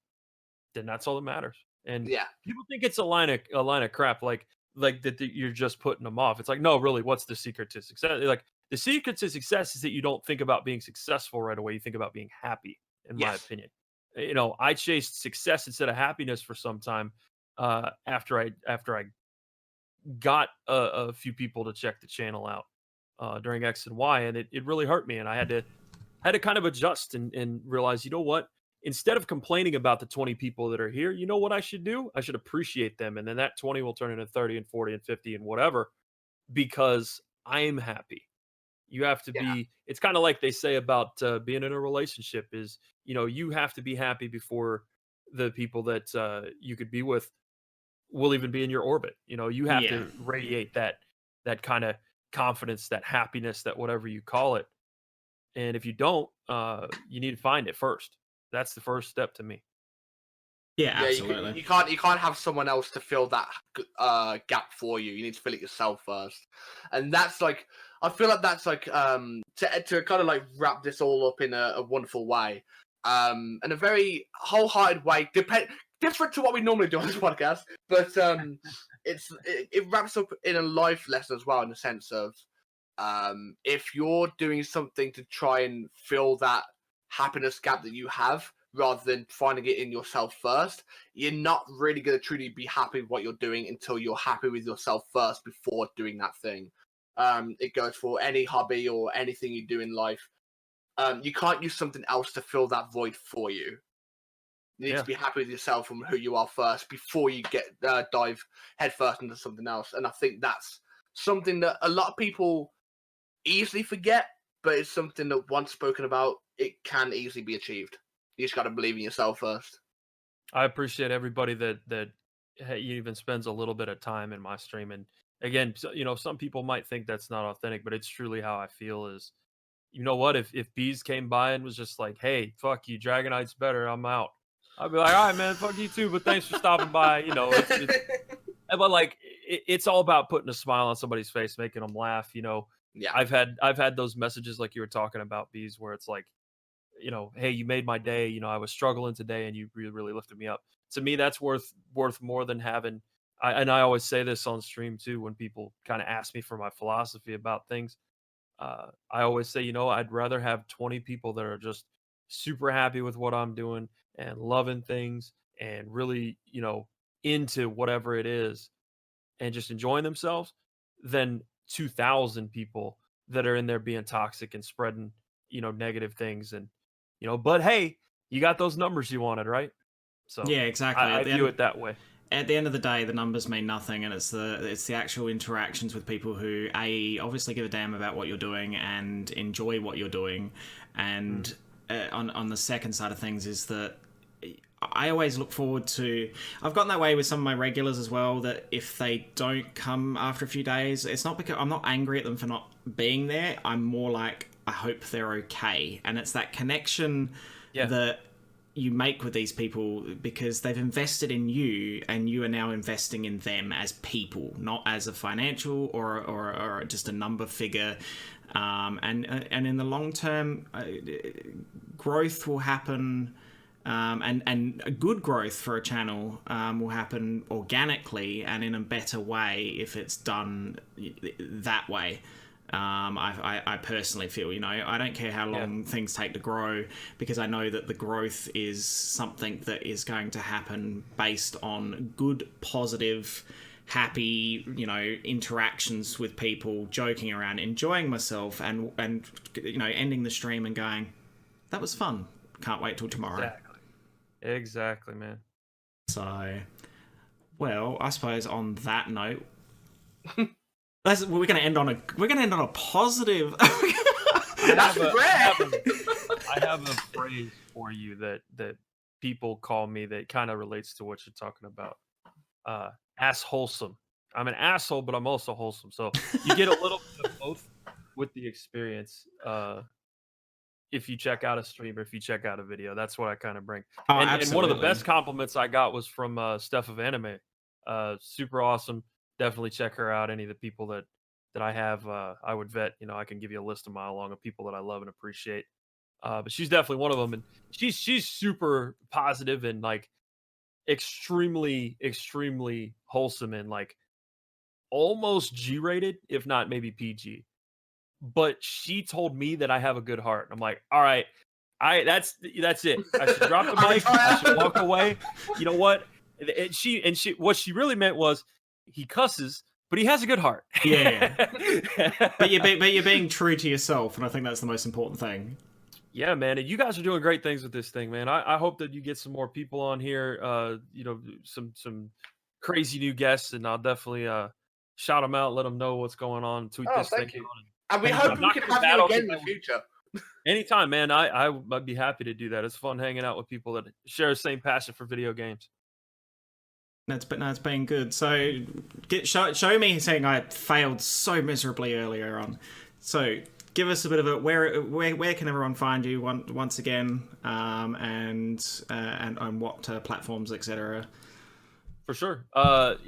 Speaker 3: then that's all that matters. And people think it's a line of crap. Like that you're just putting them off. It's like, no, really, what's the secret to success? Like the secret to success is that you don't think about being successful right away. You think about being happy, in my opinion. I chased success instead of happiness for some time after I got a few people to check the channel out during X and Y, and it really hurt me. And I had to kind of adjust and realize, you know what? Instead of complaining about the 20 people that are here, you know what I should do? I should appreciate them. And then that 20 will turn into 30 and 40 and 50 and whatever, because I'm happy. You have to be, it's kind of like they say about being in a relationship is, you have to be happy before the people that you could be with will even be in your orbit. You have to radiate that kind of confidence, that happiness, that whatever you call it. And if you don't, you need to find it first. That's the first step to me.
Speaker 1: Yeah, absolutely.
Speaker 2: You can't have someone else to fill that gap for you. You need to fill it yourself first, and that's like, I feel like that's like to kind of like wrap this all up in a wonderful way, and a very wholehearted way, different to what we normally do on this podcast, but it wraps up in a life lesson as well, in the sense of if you're doing something to try and fill that happiness gap that you have, rather than finding it in yourself first, you're not really going to truly be happy with what you're doing until you're happy with yourself first before doing that thing. It goes for any hobby or anything you do in life. You can't use something else to fill that void for you. You need to be happy with yourself and who you are first before you get dive headfirst into something else. And I think that's something that a lot of people easily forget, but it's something that once spoken about, it can easily be achieved. You just got to believe in yourself first.
Speaker 3: I appreciate everybody that even spends a little bit of time in my stream. And again, some people might think that's not authentic, but it's truly how I feel. Is, you know what? If Bees came by and was just like, "Hey, fuck you, Dragonite's better, I'm out," I'd be like, "All right, man, fuck you too, but thanks for stopping by." But like, it's all about putting a smile on somebody's face, making them laugh.
Speaker 2: Yeah.
Speaker 3: I've had those messages like you were talking about, Bees, where it's like, hey, you made my day. I was struggling today and you really, really lifted me up. To me, that's worth more than having I always say this on stream too when people kind of ask me for my philosophy about things. I always say, I'd rather have 20 people that are just super happy with what I'm doing and loving things and really, into whatever it is and just enjoying themselves than 2,000 people that are in there being toxic and spreading, negative things. And, but hey, you got those numbers you wanted, right? So
Speaker 1: Yeah, exactly.
Speaker 3: I view it that way.
Speaker 1: At the end of the day, the numbers mean nothing, and it's the actual interactions with people who obviously give a damn about what you're doing and enjoy what you're doing. And on the second side of things is that I always look forward to. I've gotten that way with some of my regulars as well. That if they don't come after a few days, it's not because I'm not angry at them for not being there. I'm more like, I hope they're okay, and it's that connection that you make with these people because they've invested in you and you are now investing in them as people, not as a financial or just a number figure. And in the long term, growth will happen, and a good growth for a channel will happen organically and in a better way if it's done that way. I personally feel, I don't care how long things take to grow, because I know that the growth is something that is going to happen based on good, positive, happy, interactions with people, joking around, enjoying myself, and ending the stream and going, that was fun. Can't wait till tomorrow.
Speaker 3: Exactly, man.
Speaker 1: So, well, I suppose on that note. We're going to end on a positive.
Speaker 3: I have a phrase for you that people call me that kind of relates to what you're talking about. Ass wholesome. I'm an asshole, but I'm also wholesome. So you get a little bit of both with the experience. If you check out a stream or if you check out a video, that's what I kind of bring. And one of the best compliments I got was from Steph of Anime. Super awesome. Definitely check her out. Any of the people that I have, I would vet. I can give you a list a mile long of people that I love and appreciate. But she's definitely one of them, and she's super positive and like extremely, extremely wholesome and like almost G-rated, if not maybe PG. But she told me that I have a good heart. I'm like, all right, that's it. I should drop the mic. I should walk away. You know what? And she what she really meant was, he cusses, but he has a good heart.
Speaker 1: Yeah. but you're being true to yourself, and I think that's the most important thing.
Speaker 3: Yeah, man. And you guys are doing great things with this thing, man. I hope that you get some more people on here. Some crazy new guests, and I'll definitely shout them out, let them know what's going on. Tweet this thing.
Speaker 2: And we hope we can have you again in the future.
Speaker 3: Anytime, man. I'd be happy to do that. It's fun hanging out with people that share the same passion for video games.
Speaker 1: It's been good. So, show me saying I failed so miserably earlier on. So, give us a bit of a where can everyone find you once again, and on what platforms, etc.
Speaker 3: For sure.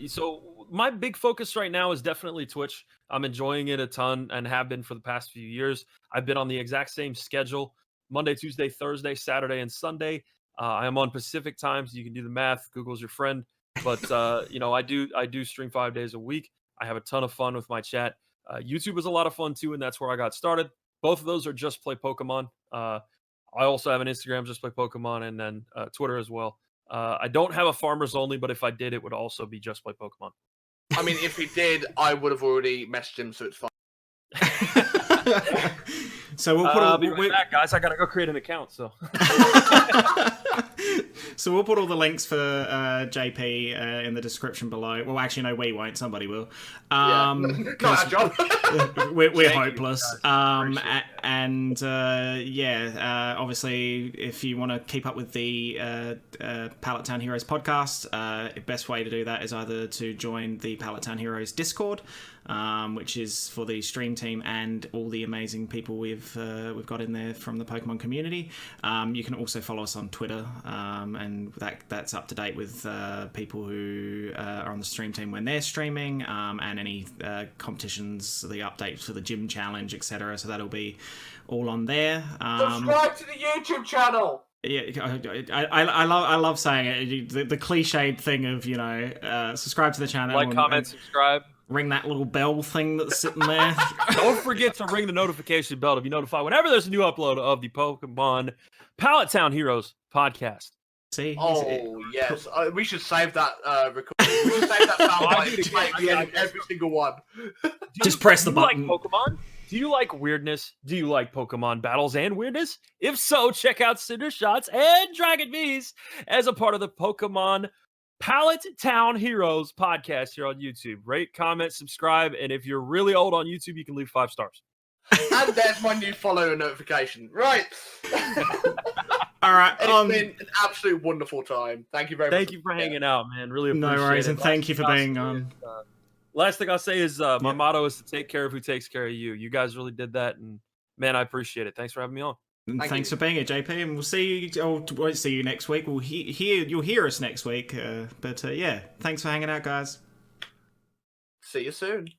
Speaker 3: So my big focus right now is definitely Twitch. I'm enjoying it a ton and have been for the past few years. I've been on the exact same schedule: Monday, Tuesday, Thursday, Saturday, and Sunday. I am on Pacific time, so you can do the math. Google's your friend. But I do stream 5 days a week. I have a ton of fun with my chat. YouTube is a lot of fun too, and that's where I got started. Both of those are Just Play Pokemon. I also have an Instagram, Just Play Pokemon, and then Twitter as well. I don't have a Farmers Only, but if I did, it would also be Just Play Pokemon.
Speaker 2: I mean, if he did, I would have already messaged him, so it's fine.
Speaker 1: So we'll put
Speaker 3: I'll be right back, guys. I gotta go create an account. So,
Speaker 1: so we'll put all the links for JP in the description below. Well, actually, no, we won't. Somebody will.
Speaker 2: Not our job.
Speaker 1: We're hopeless. Obviously, if you want to keep up with the Pallet Town Heroes podcast, best way to do that is either to join the Pallet Town Heroes Discord, which is for the stream team and all the amazing people we've got in there from the Pokemon community. You can also follow us on Twitter, and that's up to date with people who are on the stream team when they're streaming, and any competitions, the updates for the gym challenge, etc. So that'll be all on there.
Speaker 2: Subscribe to the YouTube channel.
Speaker 1: Yeah, I love saying it. The cliched thing of, you know, subscribe to the channel,
Speaker 3: Like, comment, subscribe.
Speaker 1: ring that little bell thing that's sitting there.
Speaker 3: Don't forget to ring the notification bell to be notified whenever there's a new upload of the Pokemon Pallet Town Heroes podcast.
Speaker 1: See?
Speaker 2: Oh yes, we should save that recording. We should save that soundbite to make the end of every single one.
Speaker 1: Just press the button.
Speaker 3: Like Pokemon? Do you like weirdness? Do you like Pokemon battles and weirdness? If so, check out Cinder Shots and Dragon Bees as a part of the Pokemon Pallet Town Heroes podcast here on YouTube. Rate, comment, subscribe, and if you're really old on YouTube, you can leave 5 stars.
Speaker 2: And there's my new follow notification. Right.
Speaker 1: All right.
Speaker 2: It's been an absolute wonderful time. Thank you very much.
Speaker 3: Thank you for hanging out, man. Really appreciate it.
Speaker 1: No worries, and thank you for being on.
Speaker 3: Last thing I'll say is my motto is to take care of who takes care of you. You guys really did that, and man, I appreciate it. Thanks for having me on.
Speaker 1: And thanks for being here, JP, and we'll see you. Oh, won't see you next week. We'll you'll hear us next week. But yeah, thanks for hanging out, guys.
Speaker 2: See you soon.